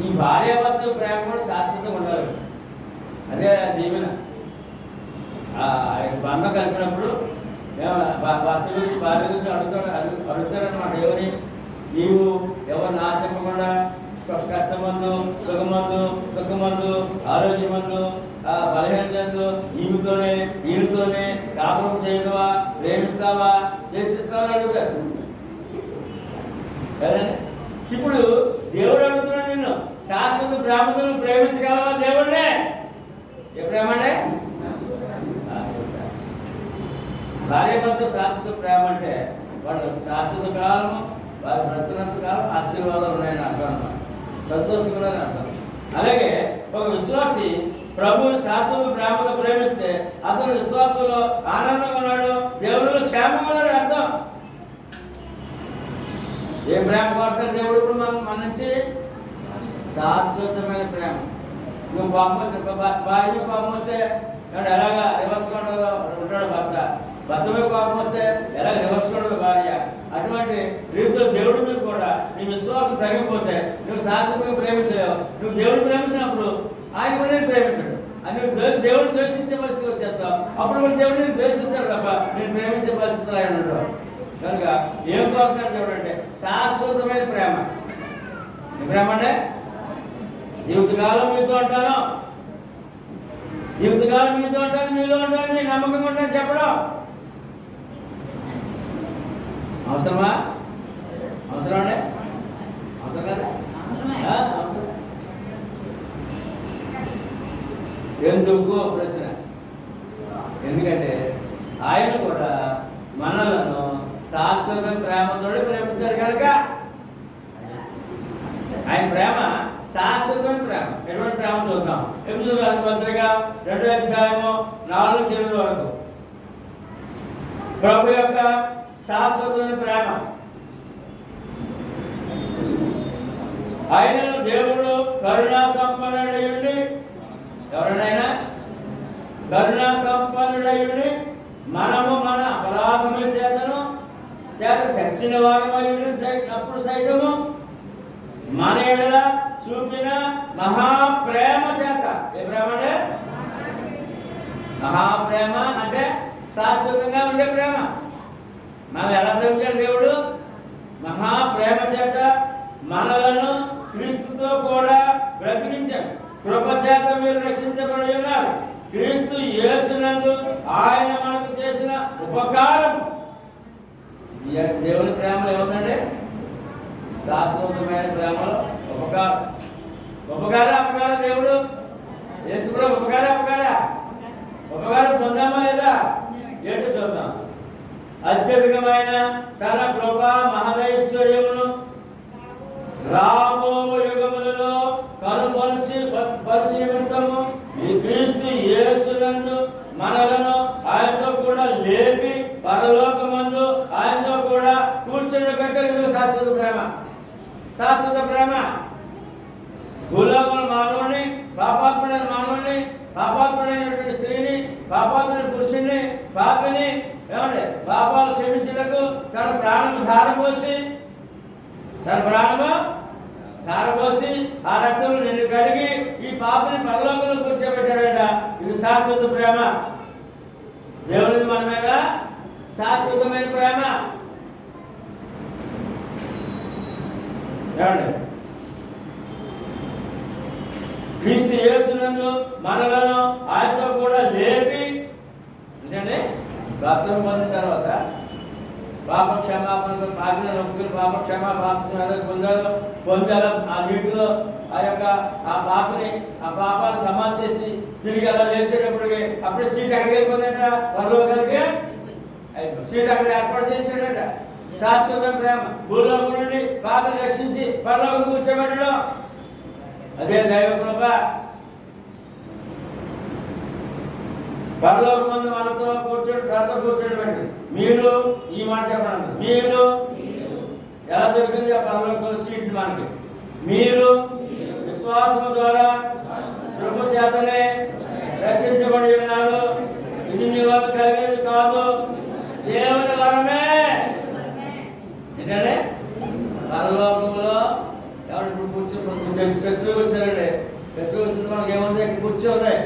ఈ భార్యాభర్తల ప్రేమ కూడా శాశ్వతంగా ఉండాలి. అదే దీవెన. బంధం కలిపినప్పుడు భర్త గురించి భార్య గురించి అడుగుతారనమాట. ఎవరి నీవు ఎవరు నాశింపకుండా కష్టమందు, సుఖమందు, దుఃఖమందు, ఆరోగ్యమందు, బలహీనతలు ఈయనతోనే కాపురం చేయగవా, ప్రేమిస్తావా, ద్వేషిస్తావా అని అడుగుతారు కదండి. ఇప్పుడు దేవుడు అడుగుతున్నాడు నిన్ను, శాశ్వత ప్రేమతో ప్రేమించగలవా దేవుడినే? ఏ ప్రేమ అంటే భార్య భర్త శాశ్వత ప్రేమ అంటే వాళ్ళు శాశ్వత కాలము, వారి బ్రతికినంత కాలం ఆశీర్వాదాలు ఉన్నాయని అర్థం అన్నమాట, సంతోషంగా అర్థం. అలాగే ఒక విశ్వాసి ప్రభువుని శాశ్వత ప్రేమతో ప్రేమిస్తే అతను విశ్వాసంలో ఆనందంగా ఉన్నాడు, దేవుడిలో క్షేమంగా ఉన్నాడు అర్థం. ఏ ప్రేమ కోరుతాడు దేవుడు? ఇప్పుడు మన నుంచి శాశ్వతమైన ప్రేమ. నువ్వు కోపం వచ్చి భార్య కోపం వస్తే ఎలాగా రివర్స్గా ఉంటాడు భర్త, భర్త కోపం వస్తే ఎలా రివర్స్ కూడా భార్య. అటువంటి రీతిలో దేవుడి మీద కూడా నీ విశ్వాసం తగ్గిపోతే నువ్వు శాశ్వతంగా ప్రేమించలేవు. నువ్వు దేవుడు ప్రేమించినప్పుడు ఆయన కూడా నేను ప్రేమించడు. అని నువ్వు దేవుడు ద్వేషించే పరిస్థితి వచ్చేస్తావు. అప్పుడు కూడా దేవుడిని ద్వేషించాడు తప్ప నేను ప్రేమించే పరిస్థితులు ఆయన ఉండవు. కనుక ఏం కోరుతున్నాడు దేవుడు అంటే శాశ్వతమైన ప్రేమ. ఈ ప్రేమ అంటే జీవితకాలం మీతో ఉంటాను, జీవితకాలం మీతో ఉంటాను, మీలో ఉంటాను, మీ నమ్మకంగా ఉంటాను చెప్పడం అవసరమా? అవసరం అండి? అవసరం కదా? అవసరం. ఎందుకు ప్రశ్న? ఎందుకంటే ఆయన కూడా మనలను శాశ్వత ప్రేమతో ప్రేమించారు కనుక. ఆయన ప్రేమ శాశ్వతమైన ప్రేమ. ఎటువంటి ప్రేమ చూద్దాం. ఎపిసోడ్ పత్రిక 2వ అధ్యాయము 4-8 వరకు. ప్రభు యొక్క శాశ్వతమైన ప్రేమ. ఆయనను దేవుడు కరుణా సంపన్నుడయుండి, ఎవరినైనా కరుణా సంపన్నుడయుండి మనము మన అపరాధముల చేత చచ్చిన వారమైనప్పుడు సైతము మన ఎడల చూపిన మహాప్రేమ చేత. ఏ ప్రేమ అంటే? మహాప్రేమ అంటే శాశ్వతంగా ఉండే ప్రేమ. మనం ఎలా ప్రేమించాడు దేవుడు? మహాప్రేమ చేత మనలను క్రీస్తుతో కూడా బ్రతికించాడు. కృప చేత మీరు రక్షించబడి ఉన్నారు. క్రీస్తు యేసునందు ఆయన మనకు చేసిన ఉపకారం. దేవుని ప్రేమలో ఏముందంటే శాశ్వతమైన ప్రేమలో ఉపకారం. అపకారం దేవుడు యేసు కూడా ఉపకారం పొందామా లేదా? ఏంటో చూద్దాం. అత్యధికమైన తన కృప మహదైశ్వర్యమును రాబో యుగములలో కనుపరిచి నిమిత్తము ఈ క్రీస్తు యేసునందు మనలను ఆయనతో కూడా లేపి పరలోకమందు ఆయనతో కూడా కూర్చుండగలిగిన శాశ్వత ప్రేమ. భూలోకముల మానవుని, పాపాత్ముడైన మానవుని, పాపాత్ముడైనటువంటి స్త్రీని, పాపాత్ముడైన పురుషుని, పాపిని ఏమండి పాపాలు క్షమించుటకు తన ప్రాణము ధారపోసి ఆ రక్తము నిన్ను కడిగి ఈ పాపిని పరలోకంలో కూర్చోబెట్టాడట. ఇది శాశ్వత ప్రేమ. దేవునికి మన మీద శాశ్వతమైన ప్రేమ. ఏమండి క్రీస్తు యేసునందు మనలను ఆయనతో కూడా లేపి అంటే రక్షణ పొందిన తర్వాత పాప క్షమాపణ పాపిన నొప్పులు పాప క్షమాపణ పొందాలి. ఆ నీటిలో ఆ పాపని ఆ పాపాలు సమాధి చేసి తిరిగి అలా లేచేటప్పటికి అప్పుడే సీట్ అక్కడికి వెళ్ళిపోయిందట. పరలోకానికి సీట్ అక్కడ ఏర్పాటు చేశాడట. శాశ్వత ప్రేమ. భూలోకం నుండి పాపని రక్షించి పరలోకం కూర్చోబెట్టడం అదే దైవ కృప. పరలోకం ముందు మనతో కూర్చోబెట్టి మీరు ఈ మాట చెప్పండి. మీరు ఎలా దొరికింది ఆ పరలోకంలో సీట్ మనకి? మీరు విశ్వాసము ద్వారా కృప చేతనే రక్షించబడి ఉన్నారు. ఇది మీ వల్ల కలిగేది కాదు, దేవుని వరమే. ఏంటంటే పరలోకంలో ఎవరు కూర్చొని చర్చలు వచ్చారండి. చర్చలు వచ్చిన మనకి ఏముంది? ఇక్కడ కుర్చీ ఉంది.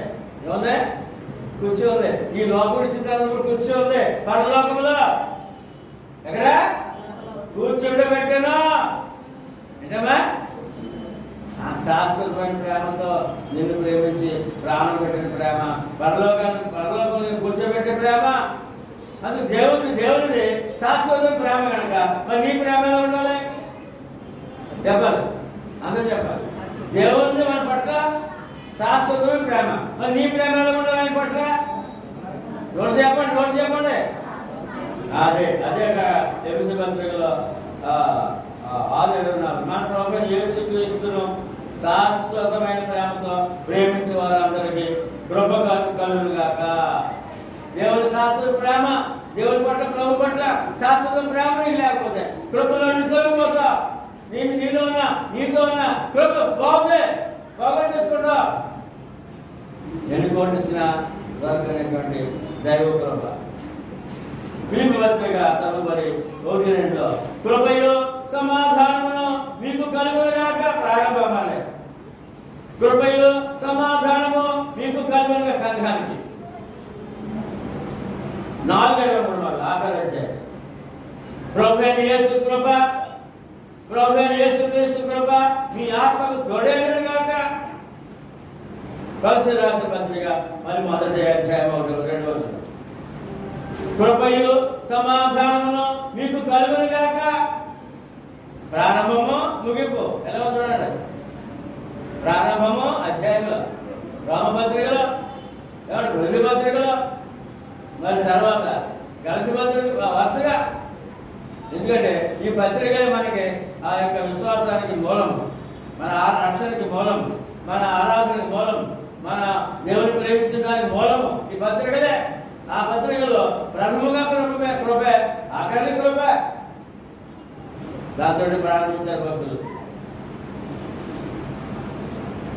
ఏముంది? కుర్చీ ఉంది. ఈ లోకం ఇచ్చిన తర్వాత కుర్చీ ఉంది. పరలోకంలో ఎక్కడ కూర్చోబెట్టాను ఏంటమ్మా? శాశ్వతమైన ప్రేమతో నిన్ను ప్రేమించి ప్రాణం పెట్టిన ప్రేమ. పరలోకంలో కూర్చోబెట్టే ప్రేమ. అది దేవునిది శాశ్వత ప్రేమ కనుక మరి నీ ప్రేమ ఎలా ఉండాలి చెప్పాలి. అందరూ చెప్పాలి. దేవునిది మన పట్ల శాశ్వతమైన ప్రేమ. మరి నీ ప్రేమ ఎలా ఉండాలి ఆయన పట్ల? నోటి చెప్పండి. అదే ఎపిసోడ్ పత్రికలో 6:24 మన ప్రభువైన యేసుక్రీస్తును శాశ్వతమైన ప్రేమతో ప్రేమించే వారందరికీ కృప కలుగును గాక. దేవుని శాశ్వత ప్రేమ, దేవుని పట్ల ప్రభు పట్ల శాశ్వత ప్రేమ నీకు లేకపోతే కృపలో తొలగిపోతా. నీతో ఉన్న కృప పోగొట్టేసుకుంటా. ఎన్నుకోండిసిన దొరకనేటువంటి దైవ కృప. పత్రిక తదుపరి 1:2 కృపయు సమాధానమును మీకు కలుగునుగాక. ప్రారంభమాలే కృపయు సమాధానము మీకు కలుగునుగా సంఘానికి 4:23 ఆఖరి వచ్చాయి. ప్రభువైన యేసు కృప, ప్రభువైన యేసుక్రీస్తు కృప మీ ఆత్మకు తోడేయునుగాక. కొలస్సీ రాసిన పత్రిక మరి 1:2 కృపయు సమాధానమును మీకు కలుగునుగాక. ప్రారంభము ముగింపు ఎలా ఉంటున్నాడు? ప్రారంభము అధ్యాయంలో, రామపత్రికలో, గొల్లి పత్రికలో, మరి తర్వాత గలతీ పత్రిక వరుసగా. ఎందుకంటే ఈ పత్రికలే మనకి ఆ యొక్క విశ్వాసానికి మూలం, మన రక్షణకి మూలం, మన ఆరాధనకి మూలం, మన దేవుని ప్రేమించడానికి మూలము ఈ పత్రికలే. ఆ పత్రికల్లో ప్రథముగా కృపే, ఆఖరి కృపే. దాంతో ప్రారంభించారు భక్తులు.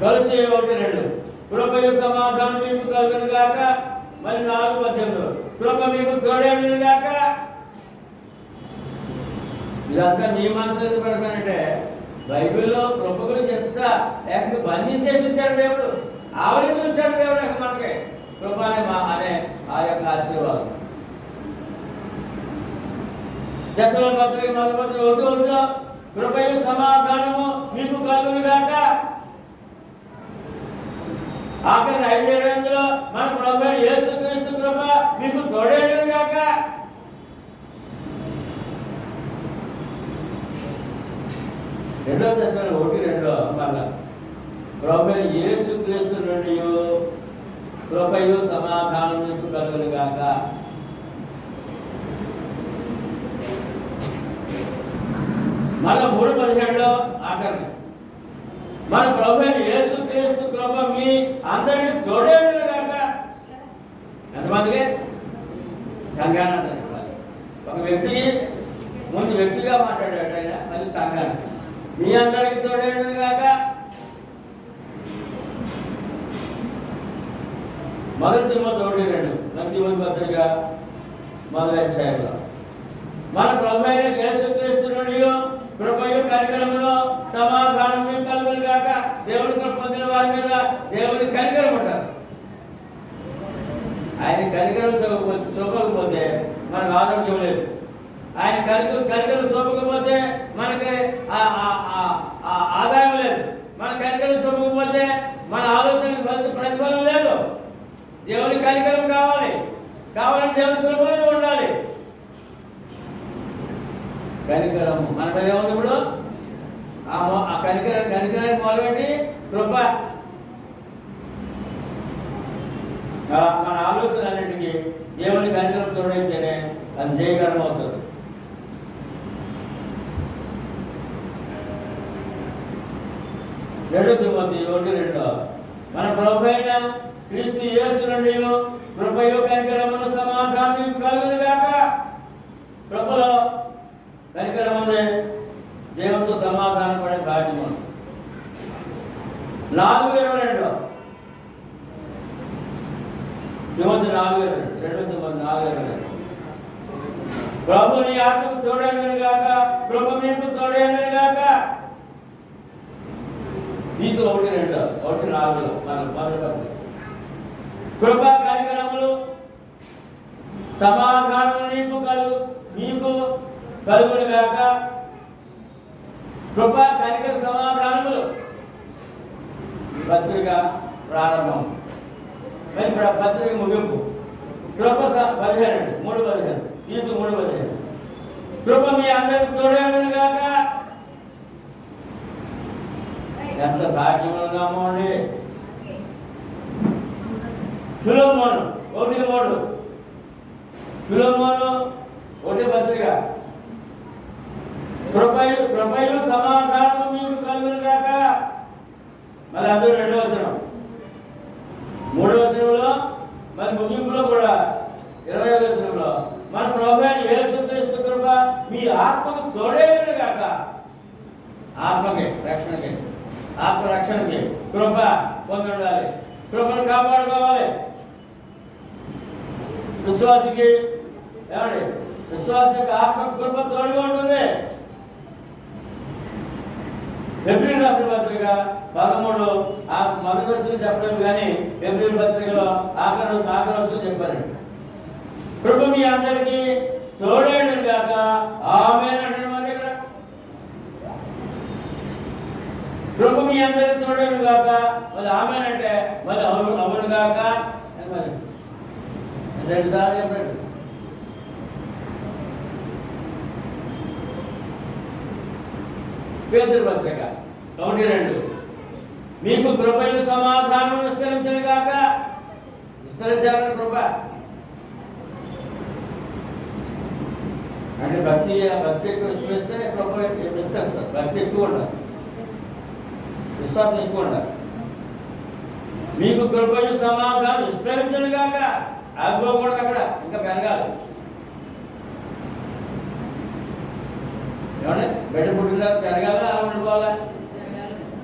కొలస్సీ 1:2 కృపయు సమాధానం మీకు కలుగునుగాక. మరి 4:18 కృప మీకు తోడేయునుగాక. ఇదంతా మీ మనసులో ఎందుకు పెడతానంటే బైబిల్లో కృప గురించి ఎంత లేకపోతే బంధించేసి ఉంచాడు దేవుడు, ఆవరించి ఉంచాడు దేవుడు. మనకి కృప అనే ఆ యొక్క ఆశీర్వాదం. దశలోని పత్రిక 1:1 కృపయు సమాధానము మీకు కలుగునుగాక. ఆఖరి 5:20 మన ప్రభువైన యేసుక్రీస్తు కృప మీకు తోడేయునుగాక. రెండవ దశలో 1:2 మళ్ళా ప్రభువైన యేసుక్రీస్తు నుండి కృపయు సమాధానం మీకు కలుగునుగాక. మళ్ళా 3:17 ఆఖరి మన ప్రభువైన యేసుక్రీస్తు కృప మీ అందరికీ తోడేయునుగాక. ఎంతమందికి? సంఘాన్ని. ఒక వ్యక్తికి ముందు వ్యక్తిగా మాట్లాడాడు ఆయన, మళ్ళీ సంఘానికి మీ అందరికీ తోడేయునుగాక. మొదటి తిమోతి 1:2 తిమోతి పత్రిక 1:5 మన ప్రభువైన యేసుక్రీస్తు నుండి కృపయు కనికరమును సమాధానం మీకు కలుగునుగాక. దేవుని కృప పొందిన వారి మీద దేవుని కనికరం ఉంటారు. ఆయన కనికరం చూపకపోతే మనకు ఆరోగ్యం లేదు. ఆయన కనికరం చూపకపోతే మనకి ఆదాయం లేదు. మన కనికరం చూపకపోతే మన ఆలోచనకు ప్రతిఫలం లేదు. దేవుని కనికరం కావాలంటే దేవుని కృపలో ఉండాలి. కనికరము మన మీద ఏముంది? ఇప్పుడు ఆ కనికరానికి మొదలుపెట్టి కృప. మన ఆలోచన అన్నింటికి దేవుని కనికరం చూడైతేనే అది జయకరం అవుతుంది. రెండవ తిమోతి 1:2 మన ప్రభువైన క్రీస్తు యేసు నుండి కృపయు కనికరమును సమాధానం కలుగునుగాక. కృపలో కనికరం ఉంది, దేవునితో సమాధానం పడే భాగ్యము. 4:22 తిమోతి 4:22 ప్రభు నీ ఆత్మకు తోడైనగాక, కృప మీకు తోడైనగాక. తీతు 1:4 మన కృప కనికరములు సమాధానము మీకు కలుగునుగాక. కృప కనికర సమాధానములు ఈ పత్రిక ప్రారంభం, మరి పత్రిక ముగింపు. కృప 3:15 తీతు 3:15 కృప మీ అందరికి తోడైనగాక. ఎంత భాగ్యమున్నామో అండి. ఫిలోమోను 1:3 ఫిలోమోను 1 పత్రిక కృపయు సమాధానము మీకు కలుగునుగాక. మరి అందరూ 2వ వచనం 3వ వచనంలో మరి ముగింపులో కూడా 20వ వచనంలో మన ప్రభువైన యేసుక్రీస్తు కృప మీ ఆత్మకు తోడైనగాక. ఆత్మకి రక్షణకి, ఆత్మ రక్షణకి కృప పొంది ఉండాలి. కృపను కాపాడుకోవాలి. విశ్వాసికి ఏమండి విశ్వాసం యొక్క ఆత్మ కృప తోడుగా ఉంటుంది. ఏప్రిల్ రాసిన పత్రిక 13 మొదటి వచ్చిన చెప్పలేదు, కానీ ఏప్రిల్ పత్రికలో ఆఖరి వచ్చిన చెప్పారండి. కృప మీ అందరికీ తోడైనది కాక ఆమేన్ అంటాడు. మరి ఇక్కడ కృప మీ అందరికీ తోడైనది కాక మళ్ళీ ఆమేన్ అంటే మళ్ళీ అవును కాక అని మరి 2 సార్లు చెప్పాడు. పేతురు పత్రిక 1:2 మీకు కృపయు సమాధానం విస్తరించిన కాక. విస్తరించాలని కృప అంటే భక్తి ఎక్కువ విస్తరిస్తే కృప విస్తరిస్తారు. భక్తి ఎక్కువ ఉండాలి, విశ్వాసం ఎక్కువ ఉండాలి. మీకు కృపయు సమాధానం విస్తరించిన కాక. ఆగిపోకూడదు, అక్కడ ఇంకా పెరగాలి. ఏమంటే బిడ్డ పుట్టిన పెరగాల, అలా ఉండిపోవాలా?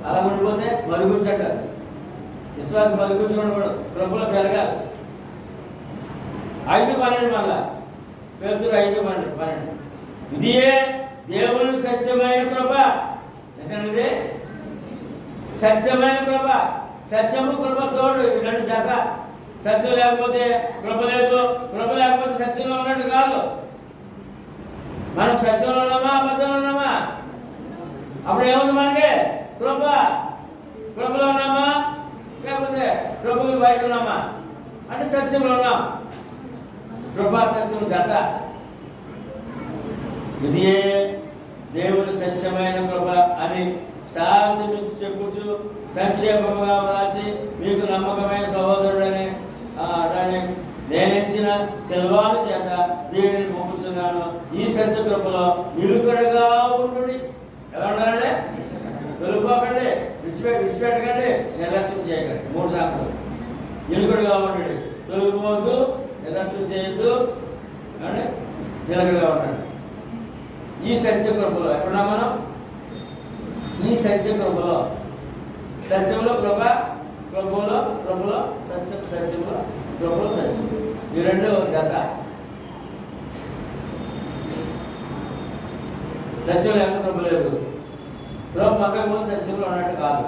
అలా ఉండిపోతే మరుగుజ్జు అంటారు. విశ్వాసం మరుగుజ్జు ఉండకూడదు, కృపలో పెరగాలి. 5:12 మళ్ళా పేతురు 5:12 ఇదియే దేవుని సత్యమైన కృప. ఏంటంటే సత్యమైన కృప. సత్యము కృప తోడు, 2 జత. సత్యం లేకపోతే కృప లేదు, కృప లేకపోతే సత్యంలో ఉన్నట్టు కాదు. మనం సత్యంలో ఉన్నామా, అబద్ధంలో ఉన్నామా? అప్పుడు ఏముంది మనకి? కృప. కృపలో ఉన్నామా, లేకపోతే కృపకి బయట ఉన్నామా అంటే సత్యంలో ఉన్నాం. కృపా సత్యం జత. ఇది దేవుని సత్యమైన కృప అని సాక్షి మీకు చెప్పుచు సంక్షేపంగా వ్రాసి మీకు నమ్మకమైన సహోదరుడని నేనెచ్చిన సెల్వాను చేత దేవుని పంపుతున్నాను. ఈ సత్య కృపలో నిలుకడగా ఉండుడి. ఎలా ఉండాలంటే తొలిపోకండి, విడిచిపెట్టకండి, నిర్లక్ష్యం చేయకండి. 3 సార్లు నిలుకడగా ఉండండి. తొలిపోవద్దు, నిర్లక్ష్యం చేయొద్దు, అంటే నిలకడగా ఉండండి. ఈ సత్య కృపలో ఎక్కడున్నా మనం? ఈ సత్య కృపలో. సత్యంలో కృప, కృపలో సత్యం, సత్యంలో కృపలో సత్యం. ఈ 2 జత. సత్యంలో ఎంత కృప లేదు. కృప పక్కకు సత్యంలో ఉన్నట్టు కాదు.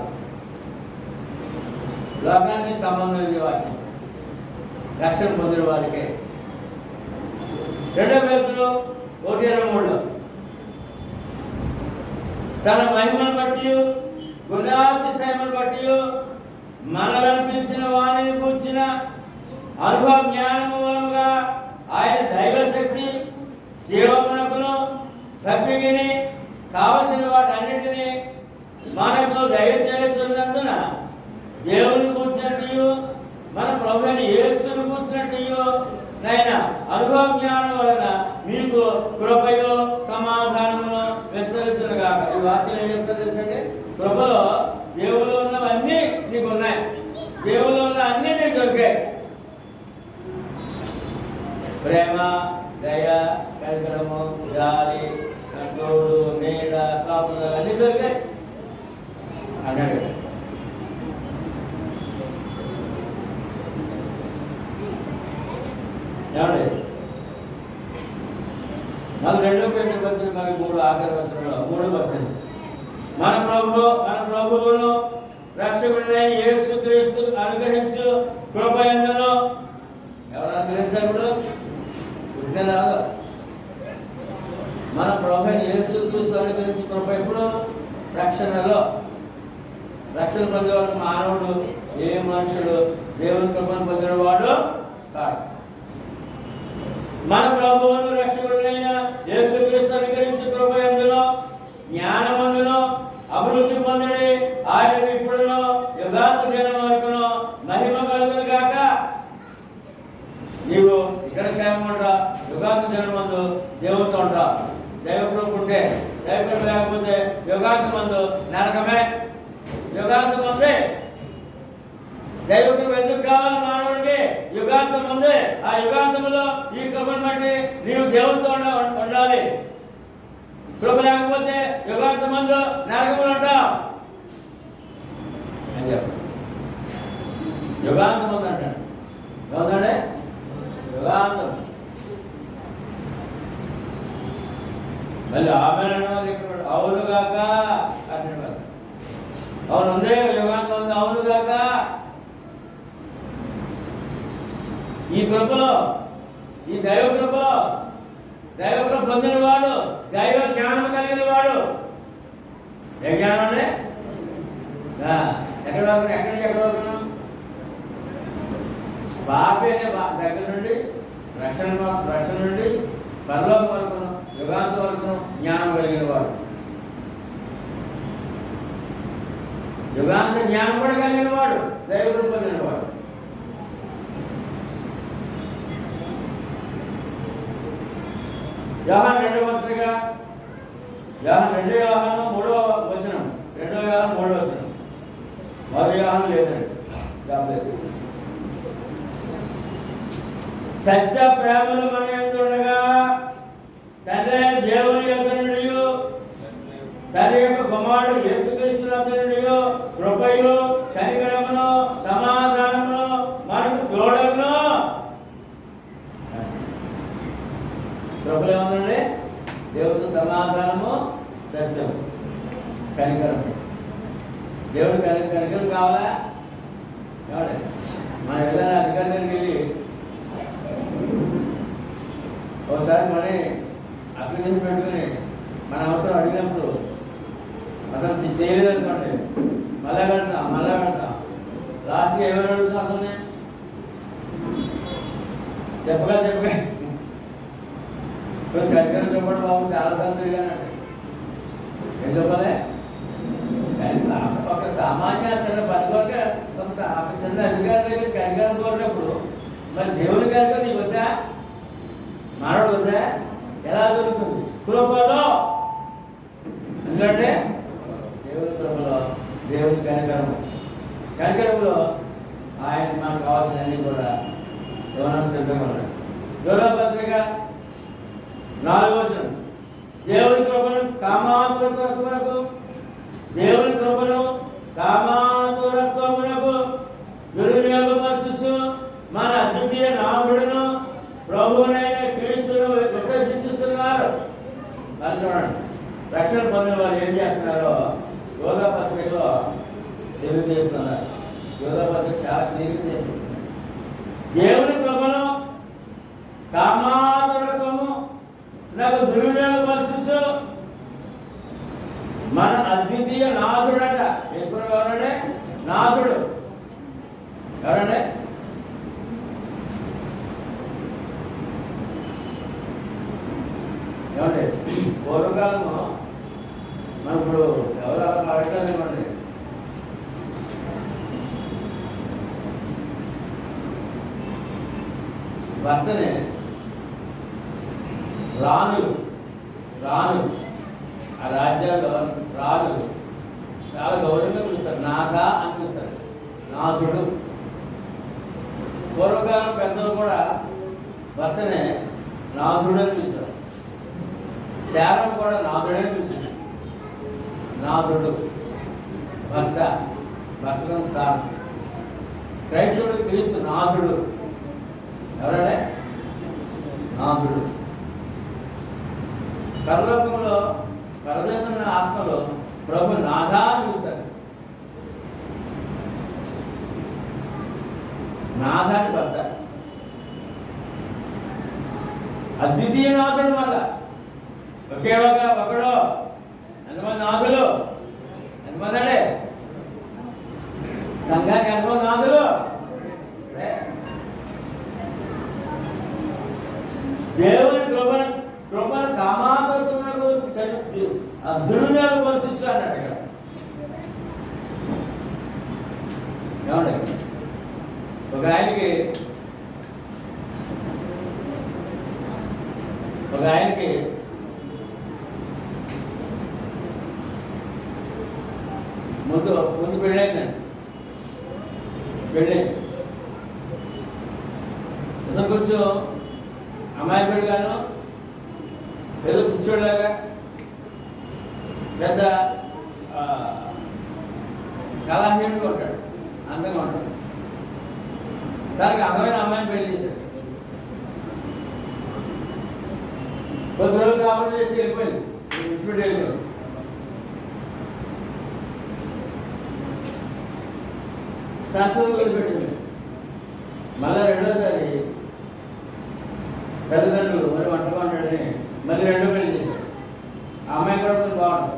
లోకానికి సంబంధం ఇది వాక్యం. రక్షణ పొందిన వారికే. 2 పేతురు 1:23 తన మహిమను బట్టి గుణాతిశయమును బట్టి మనలను పిలిచిన వారిని కూర్చిన అనుభవ జ్ఞానము మూలముగా ఆయన దైవశక్తి జీవమునకును భక్తిని కావలసిన వాటన్నిటినీ మనకు దయచేస్తున్నందున దేవుని కూర్చున్నట్టు మన ప్రభువుని యేసును కూర్చున్నట్టు నైనా అనుభవ జ్ఞానం వలన మీకు కృపయో సమాధానము విస్తరించునుగా. ఈ వాక్యం ఏం చెప్తారు తెలుసండి? కృపలో దేవుళ్ళు ఉన్నవన్నీ నీకు ఉన్నాయి. దేవుళ్ళు ఉన్న అన్నీ నీకు దొరికాయి. ప్రేమ, దయ, కనికరము, జాలి, తోడు, నీడ, కాపుదల అన్నీ దొరికాయి అన్నాడు. ఏమండి? 2 పేతురు పత్రిక 3 ఆఖరి వచనంలో 3:18 మన ప్రభువును రక్షకుడైన యేసుక్రీస్తు అనుగ్రహించు కృప యందును. ఎవరు అనుగ్రహించారు? ఇప్పుడు పుట్టినరాదు. మన ప్రభువైన యేసుక్రీస్తు అనుగ్రహించు కృప ఎప్పుడు? రక్షణలో. రక్షణ పొందేవాడు మానవుడు, ఏ మనుషుడు దేవుని కృపను పొందినవాడు కాదు. మన ప్రభువును రక్షకుడైన యేసుక్రీస్తు అనుగ్రహించు కృప యందును జ్ఞానమందును అభివృద్ధి పొందడి ఆయన ఇప్పుడును యుగాంత దినం వరకును మహిమ కలుగును గాక. నీవు ఇక్కడ క్షేమం ఉంటా, యుగాంత దినం మందు దేవునితో ఉంటా. దైవకృప ఉంటే, దైవకృప లేకపోతే యుగాంత మందు నరకమే. యుగాంతం ఉంది. దైవకృప ఎందుకు కావాలి మానవుడికి? యుగాంతం ఉంది. ఆ యుగాంతంలో ఈ కృపను బట్టి నీవు దేవునితో ఉండాలి. కృప లేకపోతే యుగాంతం మందు నరకములు ఉంటావు అని చెప్పు. యుగాంతం ఉంది అంటాడు. ఏమంటే యుగాంతం. మళ్ళీ ఆమె ఇక్కడ అవును కాక అంటే అవును ఉందే యుగాంతం ఉంది అవును కాక. ఈ కృపలో ఈ దైవ కృపలో పొందిన వాడు దైవ జ్ఞానం కలిగిన వాడు. ఏ జ్ఞానం అంటే ఎక్కడ వరకు పాపి అనే దగ్గర నుండి రక్షణ నుండి పరలోకం వరకు యుగాంతం వరకు జ్ఞానం కలిగిన వాడు. యుగాంత జ్ఞానం కూడా కలిగిన వాడు దైవ పొందిన వాడు. యోహాను 2వ పత్రిక 2 యోహాను 3వ వచనం 2 యోహాను 3వ వచనం. మరో యోహాను లేదండి. సత్య ప్రేమలు మన యందు ఉండగా తండ్రి అయిన దేవుని యొద్ద నుండి తండ్రి యొక్క కుమారుడు యేసుక్రీస్తు యొద్ద నుండి కృపయు కనికరమును సమాధానమును మనకు తోడగును. కృపలు ఏముందండి? దేవుడితో సమాధానము, సత్యము, కనికరం. దేవుడు కనికరం కావాలా? కావాలి. మనం ఏదైనా అధికారి దగ్గరికి వెళ్ళి ఒకసారి మనీ అప్లికేషన్ పెట్టుకుని మన అవసరం అడిగినప్పుడు అసలు చేయలేదనుకోండి, మళ్ళా పెడతాం. లాస్ట్కి ఏమైనా అడుగుతాం అతనే చెప్పగా కనికరం చెప్పడం బాబు చాలాసార్లు తిరిగానండి. ఏం చెప్పాలి? ఒక సామాన్య చిన్న పని వరకు ఒక చిన్న అధికారి దగ్గర కనికరం కోరినప్పుడు మరి దేవుని కనికరం నీకు వద్దా? మానవుడు వద్దా? ఎలా దొరుకుతుంది? కృపలో. ఎందుకంటే దేవుని కృపలో దేవుని కనికరంలో ఆయన మనకు కావాల్సినవన్నీ కూడా ఏమన్నా సిద్ధంగా ఉన్నాడు. యోధా పత్రిక 4వ వచనం. దేవుని కృపను కామాతురత్వమునకు దుర్వినియోగపరచుచు మన అద్వితీయ నాథుడును ప్రభువునైన క్రీస్తును విసర్జించుతున్నారు. అది చూడండి, రక్షణ పొందిన వారు ఏం చేస్తున్నారో యోధా పత్రికలో తెలియజేస్తున్నారు. యోధా పత్రిక చాలా క్లియర్గా చేస్తుంది. దేవుని కృపను కామాతురత్వము నాకు దుర్వినియోగపరచు మన అద్వితీయ నాథుడట. ఈశ్వరుడు ఎవరంటే? నాథుడు. ఎవరంటే? ఏమండి? పూర్వకాలము మనం ఇప్పుడు ఎవరు అలా అడగలేమండి. భర్తనే రాణులు ఆ రాజ్యాల్లో రాజులు చాలా గౌరవంగా పిలుస్తారు. నాథ అని పిలుస్తారు. నాథుడు. పూర్వకాలం పెద్దలు కూడా భర్తనే నాథుడు అని పిలుస్తారు. శారం కూడా నాథుడే పిలుస్తుంది. నాథుడు భర్తను స్థానం. క్రైస్తవుడు క్రీస్తు నాథుడు. ఎవరంటే? నాథుడు. పరలోకంలో పరదేశమైన ఆత్మలో ప్రభు నాథా అని పిలుస్తారు. నాథాన్ని భర్త. అద్వితీయ నాథుడు. మళ్ళా ఒకే ఒకడు. ఎంతమంది నాథులు? ఎంతమంది అంటే సంఘానికి ఎంతమంది నాథులు? దేవుని కృపను కామాతురత్వమునకు దుర్వినియోగపరచు అన్నట్టు ఇక్కడ. ఏమండి? ఒక ఆయనకి ముందు పెళ్ళైందండి. అసలు కొంచెం అమ్మాయి పెళ్ళిగాను ఏదో కూర్చోలాగా పెద్ద కళాహీనుడిగా ఉంటాడు. అందంగా ఉంటాడు. తనకి అందమైన అమ్మాయిని పెళ్లి చేశాడు. కొద్ది రోజులు కాబట్టి చేసి వెళ్ళిపోయింది. విడిచిపెట్టి వెళ్ళిపోయాడు. శాశ్వతంగా వదిలిపెట్టింది. మళ్ళీ రెండోసారి తల్లిదండ్రులు మరి వంటగా ఉంటాడని మళ్ళీ రెండో పెళ్లి చేశాడు. ఆ అమ్మాయి కూడా కొంచెం బాగుంటుంది,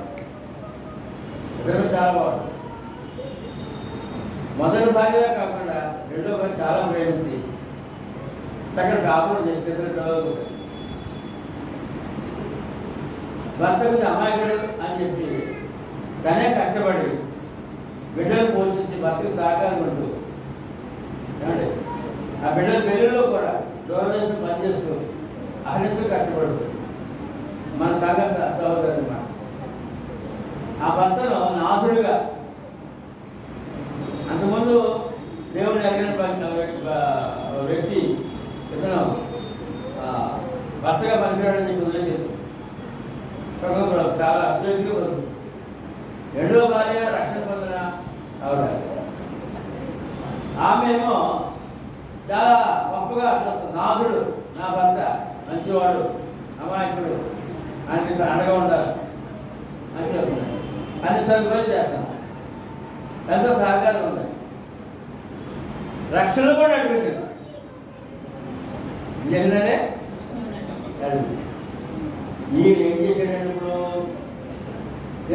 ఇద్దరు చాలా బాగుంటుంది. మొదటి భార్యగా కాకుండా రెండో భార్య చాలా ప్రేమించి చక్కటి కాపురం చేసి ఇద్దరు పిల్లలు. భర్త మీద అమాయకుడు అని చెప్పి తనే కష్టపడి బిడ్డలు పోషించి భర్తకు సహకారం ఉంటూ ఏమండి ఆ బిడ్డల పెళ్ళిలో కూడా దూరదేశం పనిచేస్తూ అహర్నిశలు కష్టపడుతూ మన సహోదరు అన్నమాట. ఆ భర్తను నాథుడిగా, అంతకుముందు దేవుని ఎరిగిన వ్యక్తి ఇతను భర్తగా పనికిరాడని చెప్పి వదిలేసేది. చాలా స్వేచ్ఛగా బతుకు. రెండో భార్య రక్షణ పొందిన ఆవిడ. ఆమెమో చాలా గొప్పగా నాథుడు, నా భర్త మంచివాడు, అమాయకుడు, ఆయనకి అండగా ఉండాలి అని చెప్తున్నాడు. అన్ని సదుపాయాలు చేస్తాను, ఎంతో సహకారం ఉన్నాయి. రక్షణ కూడా నడిపించింది. ఎందుకంటే ఈయన ఏం చేశాడంటే ఇప్పుడు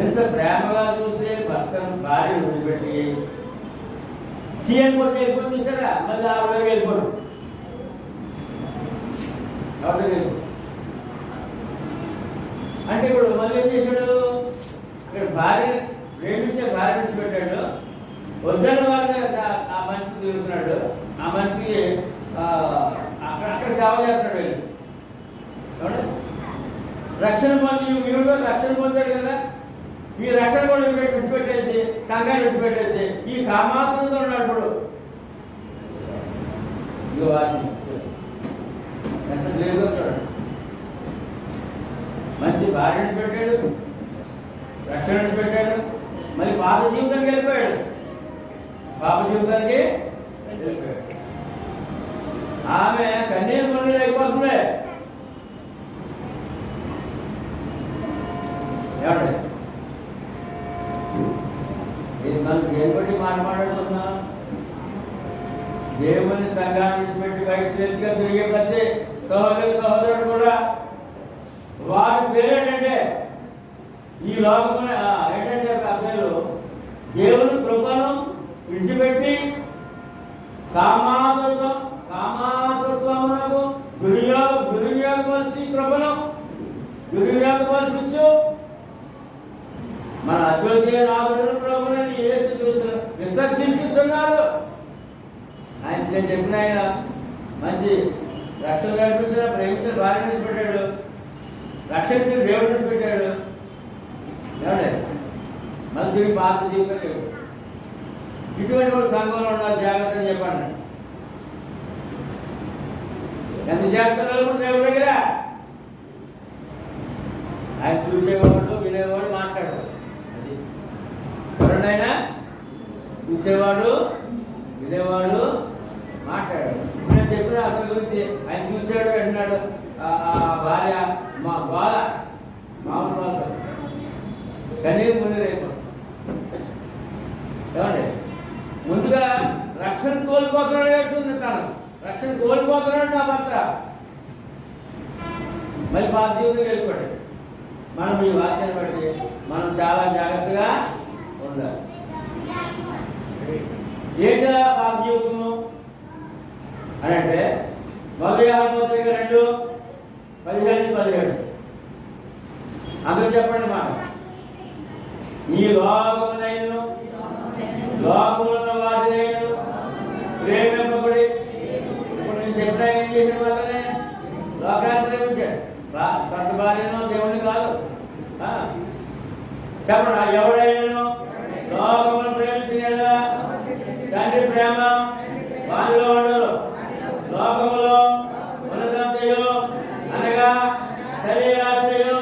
ఎంత ప్రేమగా చూసే భర్తను భార్యను వదిలిపెట్టి సీఎం కొట్టి వెళ్ళిపోయి చూసారా, మళ్ళీ ఆవిడ వెళ్ళిపోడు. అంటే ఇప్పుడు మళ్ళీ ఏం చేశాడు, ఇక్కడ భార్య ప్రేమించే భార్య విడిచిపెట్టాడు. వద్దని వాళ్ళు ఆ మనిషికి తిరుగుతున్నాడు. ఆ మనిషికి అక్కడ సేవ చేస్తున్నాడు. వెళ్ళి రక్షణ పొంది వీడు రక్షణ పొందాడు కదా, ఈ రక్షణ కూడా విడిచిపెట్టేసి సంఘాన్ని విడిచిపెట్టేసి ఈ కామాత్రంతో ఉన్నాడు. ఇప్పుడు ఇదిగో వాక్యం ఎంత క్లియర్గా ఉన్నాడు. మంచి భార్య విడిచిపెట్టాడు, రక్షణ విడిచిపెట్టాడు, మళ్ళీ పాత జీవితానికి వెళ్ళిపోయాడు. పాప జీవితానికి వెళ్ళిపోయాడు. ఆమె కన్నీరు కొన్నీరు అయిపోతుంది. ఏమంటే మనం దేని బట్టి మాట్లాడుతున్నాం? దేవుని సంఘాన్ని విడిచిపెట్టి బయట స్వేచ్ఛగా తిరిగే ప్రతి సహోదరుడు కూడా వారి పేరు ఏంటంటే ఈ లోకం ఏంటంటే ఆ పేరు దేవుని కృపను విడిచిపెట్టి కామాతృత్వమునకు దుర్వినియోగపరిచి కృపను దుర్వినియోగపరచు మన అద్వితీయ నాథుడు ప్రభువుని యేసుక్రీస్తును విసర్జించుచున్నారు. ఆయన నేను చెప్పిన ఆయన మంచి రక్షణ కల్పించిన ప్రేమించిన భార్య విడిచిపెట్టాడు, రక్షించిన దేవుడు విడిచిపెట్టాడు. ఏమంటే మళ్ళీ తిరిగి పాత జీవితం లేవు. ఇటువంటి వాళ్ళు సంఘంలో ఉన్నారు, జాగ్రత్త చెప్పండి. ఎంత జాగ్రత్త దేవుడి దగ్గర ఆయన చూసేవాడు, వినేవాడు, మాట్లాడేవాడు. అది ఎవరైనా చూసేవాడు, వినేవాడు, మాట్లాడాడు. నేను చెప్పిన అతని గురించి ఆయన చూసాడు, వింటున్నాడు. ఆ భార్య మా బాధ మామూలు బాధ కన్నీరు మున్నీరు అయిపోతుంది. ఏమండి ముందుగా రక్షణ కోల్పోతున్నాడు ఏడుతుంది. తను రక్షణ కోల్పోతున్నాడు నా భర్త, మరి పాత జీవితం వెళ్ళిపోయాడు. మనం ఈ వాక్యాన్ని బట్టి మనం చాలా జాగ్రత్తగా ఉండాలి. ఏంటా పాత జీవితము అని అంటే మొదటి పత్రిక 2:15-17 అందరూ చెప్పండి మాట. ఈ లోకమునైనను లోకమున్న వాటినైనను ప్రేమింపబడి, ఇప్పుడు నేను చెప్పిన ఏం చేసిన వాళ్ళనే లోకాన్ని ప్రేమించాడు. సొంత భార్యను దేవుడిని కాదు. చెప్పండి, ఎవడైనాను లోకమును ప్రేమించిన తండ్రి ప్రేమ వారిలో ఉండదు. లోకములో ఉన్నదంతయు అనగా శరీరాశయు,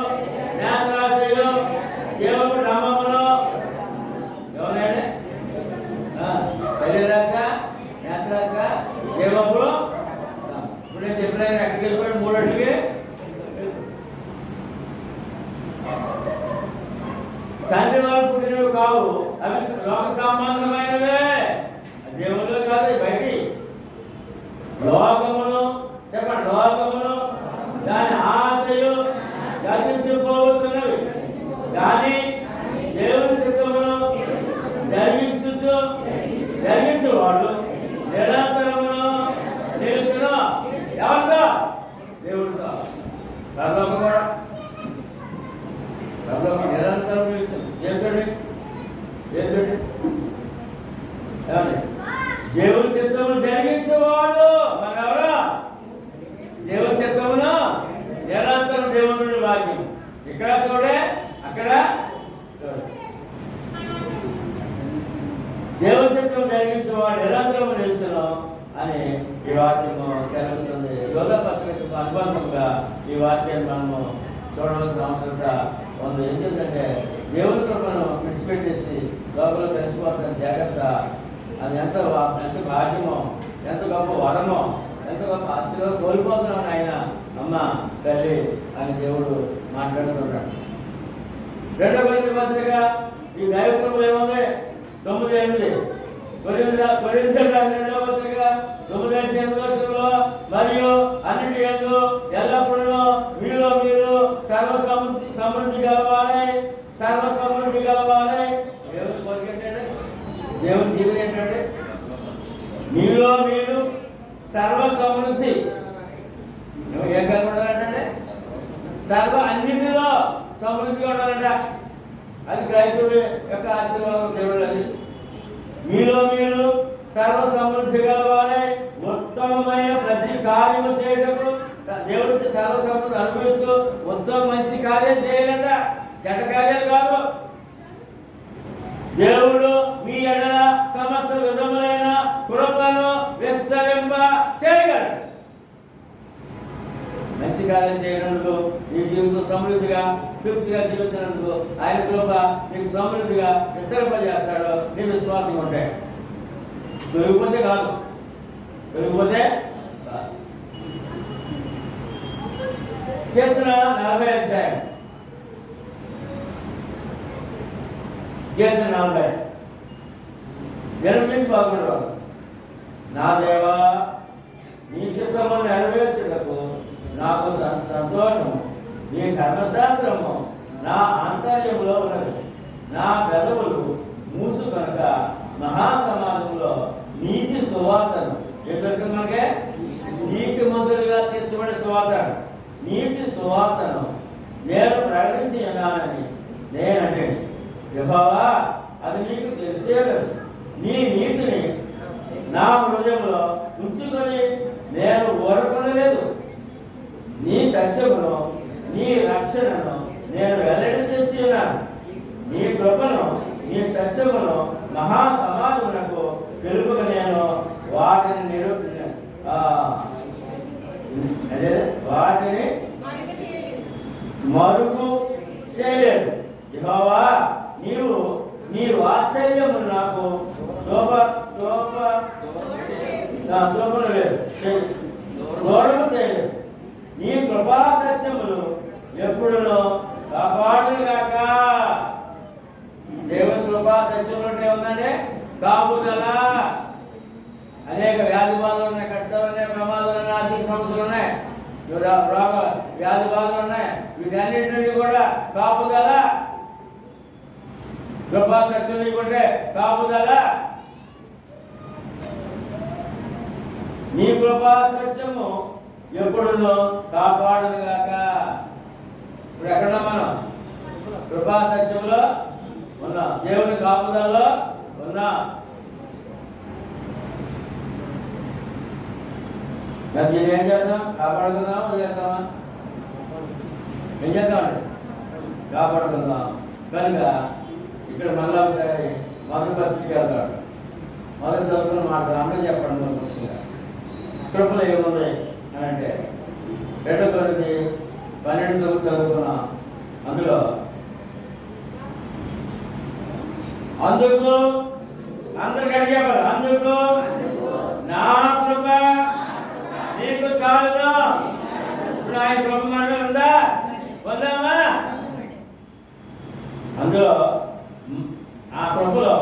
నేత్రాశయు, జీవపు డంబములు. ఎవరైనా శరీరాశ, నేత్రాశ, జీవపు. ఇప్పుడు నేను చెప్పిన ఎక్కడికి వెళ్ళిపోయాడు? 3 అట్లకి అవి లోక సంబంధమైనవే, దేవుళ్ళు కాదు బయటి. లోకమును చెప్పండి, లోకమును దాని ఆశయు గతించిపోవచ్చున్నవి, కానీ దేవుని చిత్తమును జరిగించువాడు నిరంతరమును నిలుచును. ఎవరితో? దేవుడితో. పరలోకం కూడా పరలోకం నిరంతరం నిలుచును. ఏంటండి ఏమండి? దేవుని చిత్తమును జరిగించేవాడు మనెవరా? దేవుని చిత్తమును నిరంతరం దేవుని వాక్యం. ఇక్కడ చూడే, అక్కడ చూడే. దేవుని చిత్తం జరిగించేవాడు నిరంతరం నిలుచును అని ఈ వాక్యము సెలవుస్తుంది. యోగ పత్రికకు అనుబంధంగా ఈ వాక్యాన్ని మనము చూడవలసిన అవసరత ఉంది. ఎందుకంటే దేవుని కృపను విడిచిపెట్టేసి లోపల కలిసిపోతున్న జాగ్రత్త. అది ఎంత భాగ్యమో, ఎంత గొప్ప వరమో, ఎంత గొప్ప ఆశీర్వాదం కోల్పోతున్నామని ఆయన అమ్మ తల్లి అని దేవుడు మాట్లాడుతున్నాడు. 2 కొరింథీ పత్రిక ఈ దైవ కృప ఏముంది? 9:8 కొరింథీ రాసిన 2వ పత్రిక 9:8 మరియు అన్నిటి యందు ఎల్లప్పుడూ మీలో మీరు సమృద్ధి గలవారై దేవుని కోరిక ఏంటంటే, దేవుని జీవనం ఏంటంటే మీలో మీరు సర్వసమృద్ధి. ఏం కలిగి ఉండాలంటే అన్నింటిలో సమృద్ధిగా ఉండాలంట. అది క్రైస్తవుడి యొక్క ఆశీర్వాదం. దేవుడు అది మీలో మీరు సర్వసమృద్ధి గలవారై ఉత్తమమైన ప్రతి కార్యము చేయటకు దేవుడి సర్వసమృద్ధి అనుభవిస్తూ ఉత్తమ మంచి కార్యం చేయాలంట, చెడ్డ కార్యాలు కాదు. దేవుడు మీ ఎడల సమస్త విధములైన కృపను విస్తరింప చేయగలడు. మంచి కార్యం చేయనందుకు, నీ జీవితం సమృద్ధిగా తృప్తిగా జీవించినందుకు ఆయన కృప నీకు సమృద్ధిగా విస్తరింపజేస్తాడు. నీ విశ్వాసం ఉంటే. తొలిగిపోతే కాదు, తొలిగిపోతే కీర్తన 40 అధ్యాయం. కీర్తన 40 జన్మించి బాగుండేవాడు. నా దేవా, నీ చిత్తము నెరవేర్చుటకు నాకు సంతోషము. నీ ధర్మశాస్త్రము నా ఆంతర్యంలో ఉన్నది. నా పెదవులు మూసు కనుక మహాసమాజంలో నీతి సువార్తను ఎదుర్కొ మనకే నీతి మంత్రులుగా తీర్చబడే సువార్తను, నీతి సువార్తను నేను ప్రకటించి ఉన్నానని నేనంటే, యెహోవా అది నీకు తెలిసే లేదు. నీ నీతిని నా హృదయంలో ఉంచుకొని నేను ఓరకొనలేదు. నీ సత్యమును, నీ రక్షణను నేను వెల్లడి చేసి ఉన్నాను. నీ కృపను, నీ సత్యమును మహాసమాజమునకు తెలుపుగా నేను వాటిని మరుగు చేయలేదు. యెహోవా నీవు నీ వాత్సల్యము నాకు శోభను లేదు, గౌరవం చేయలేదు. నీ కృపా సత్యములు ఎప్పుడునో కాపాడుగాక. దేవుని కృపా సత్యములు అంటే ఉందంటే కాపుదల. అనేక వ్యాధి బాధలు ఉన్నాయి, కష్టాలు ఉన్నాయి, ప్రమాదాలు ఉన్నాయి, ఆర్థిక సమస్యలు ఉన్నాయి, రోగ వ్యాధి బాధలు ఉన్నాయి. వీటన్నిటి నుండి కూడా కాపుదల. కృపా సత్యం నీకుంటే కాపుదల. నీ కృపా సత్యము ఎప్పుడునో కాపాడుగాక. ఇప్పుడు ఎక్కడ మనం? కృపా సత్యంలో ఉన్నా, దేవుని కాపుదలలో ఉన్నా. దీన్ని ఏం చేద్దాం? కాపాడుకుందామా, వదిలేద్దామా? ఏం చేద్దామండి? కాపాడుకుందాం. కనుక ఇక్కడ మళ్ళీ ఒకసారి మొదటి పరిస్థితికి వెళ్తాడు. మొదటి చదువుకున్న మాట అందరూ చెప్పండి. మన ముఖ్యంగా కృపలు ఏముంది అని అంటే 2 కొరింథీ 12 చదువుకున్నాం. అందులో అందుకు అందరికి అడిగేవారు, అందుకు నా కృప నీకు చాలును. ఇప్పుడు ఆయన కృప మనలో ఉందా? పొందామా? అందులో ఆ కృపలో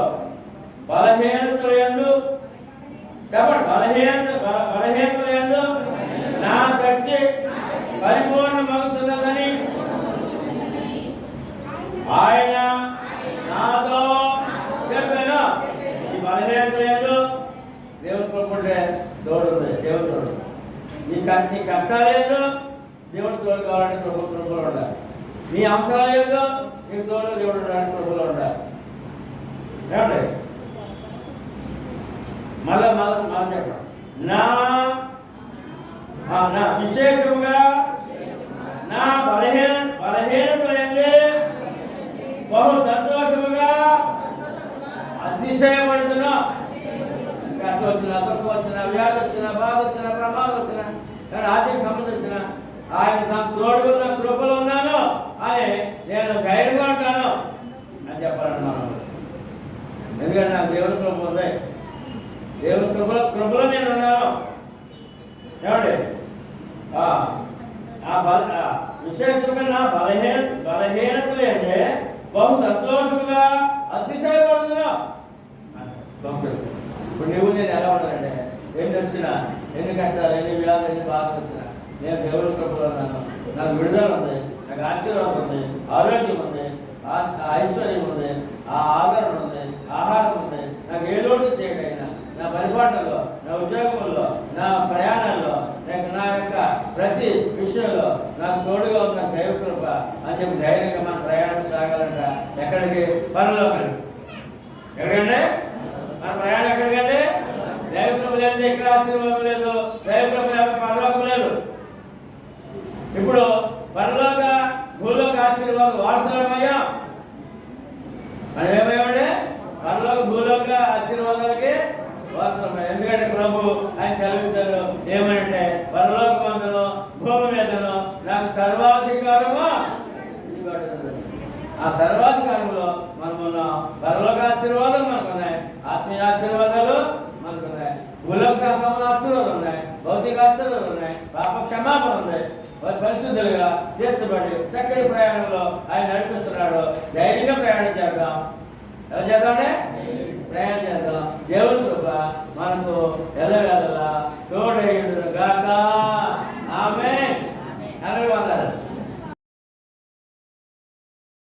నీ కష్టాలేదో దేవుడు తోడు కావాలంటే కృపలో ఉండాలి. నీ అవసరాలు ఏదో నీకు తోడు దేవుడు ఉండాలని కృపలో ఉండాలి. ఏమండి మళ్ళా చెప్పండి. నా విశేషముగా నా బలహీనతలంటే బహు సంతోషముగా అతిశయపడుతున్నా. కష్టం వచ్చినా, దుఃఖం వచ్చినా, వ్యాధి వచ్చినా, బాధ వచ్చినా, ప్రమాదం వచ్చినా, ఆర్థిక సమస్య వచ్చినా ఆయన నాకు తోడు ఉన్న కృపలో ఉన్నాను అని నేను ధైర్యంగా ఉంటాను అని చెప్పాలని మనం. ఎందుకంటే నాకు దేవుని కృప ఉంది, దేవుని కృపలో నేను ఉన్నాను. ఏమండి విశేషంగా నా బలహీనతలు అంటే బహు సంతోషముగా అతిశయపడుతున్నా. ఇప్పుడు నువ్వు నేను ఎలా ఉన్నానంటే ఎన్ని వచ్చినా, ఎన్ని కష్టాలు, ఎన్ని వ్యాధులు, ఎన్ని బాధలు వచ్చినా నేను దేవుని కృపలో ఉన్నాను. నాకు విడుదల ఉంది, నాకు ఆశీర్వాదం ఉంది, ఆరోగ్యం ఉంది, ఐశ్వర్యం ఉంది, ఆదరణ ఉంది, ఆహారం ఉంది. నాకు ఏ లోటు చేయగలిగిన నా పరిపాలనలో, నా ఉద్యోగంలో, నా ప్రయాణాల్లో, నా యొక్క ప్రతి విషయంలో నాకు తోడుగా ఉన్న దైవ కృప అని చెప్పి ధైర్యంగా మన ప్రయాణం సాగాలంట. ఎక్కడికి? పరలోకానికి. ఎక్కడికంటే మన ప్రయాణం ఎక్కడికంటే దైవ కృప లేదు, ఎక్కడ ఆశీర్వాదం లేదు, దైవ కృప లేక పరలోకం లేదు. ఇప్పుడు పరలోక భూలోక ఆశీర్వాదం వారసులమయ్యా. మనం ఏమయ్యామంటే పరలోక భూలోక ఆశీర్వాదాలకి వారసులమయ్యా. ఎందుకంటే ప్రభు ఆయన సెలవించారు ఏమంటే పరలోకమందును భూమి మీదను నాకు సర్వాధికారము. ఆ సర్వాధికారంలో మనకున్న పరలోక ఆశీర్వాదాలు మనకున్నాయి, ఆత్మీయ ఆశీర్వాదాలు మనకున్నాయి, భూలోక ఆశీర్వాదాలు ఉన్నాయి, భౌతిక ఆశీర్వాదాలు ఉన్నాయి, పాప క్షమాపణ ఉన్నాయి. పరిశుద్ధులుగా తీర్చబడి చక్కటి ప్రయాణంలో ఆయన నడిపిస్తున్నాడు. ధైర్యంగా ప్రయాణం చేద్దాం. ఎలా చేద్దామంటే ప్రయాణం చేద్దాం. దేవుని కృప మనకు ఎల్లవేళలా తోడైండును గాక. ఆమేన్. అందరూ వందనాలు.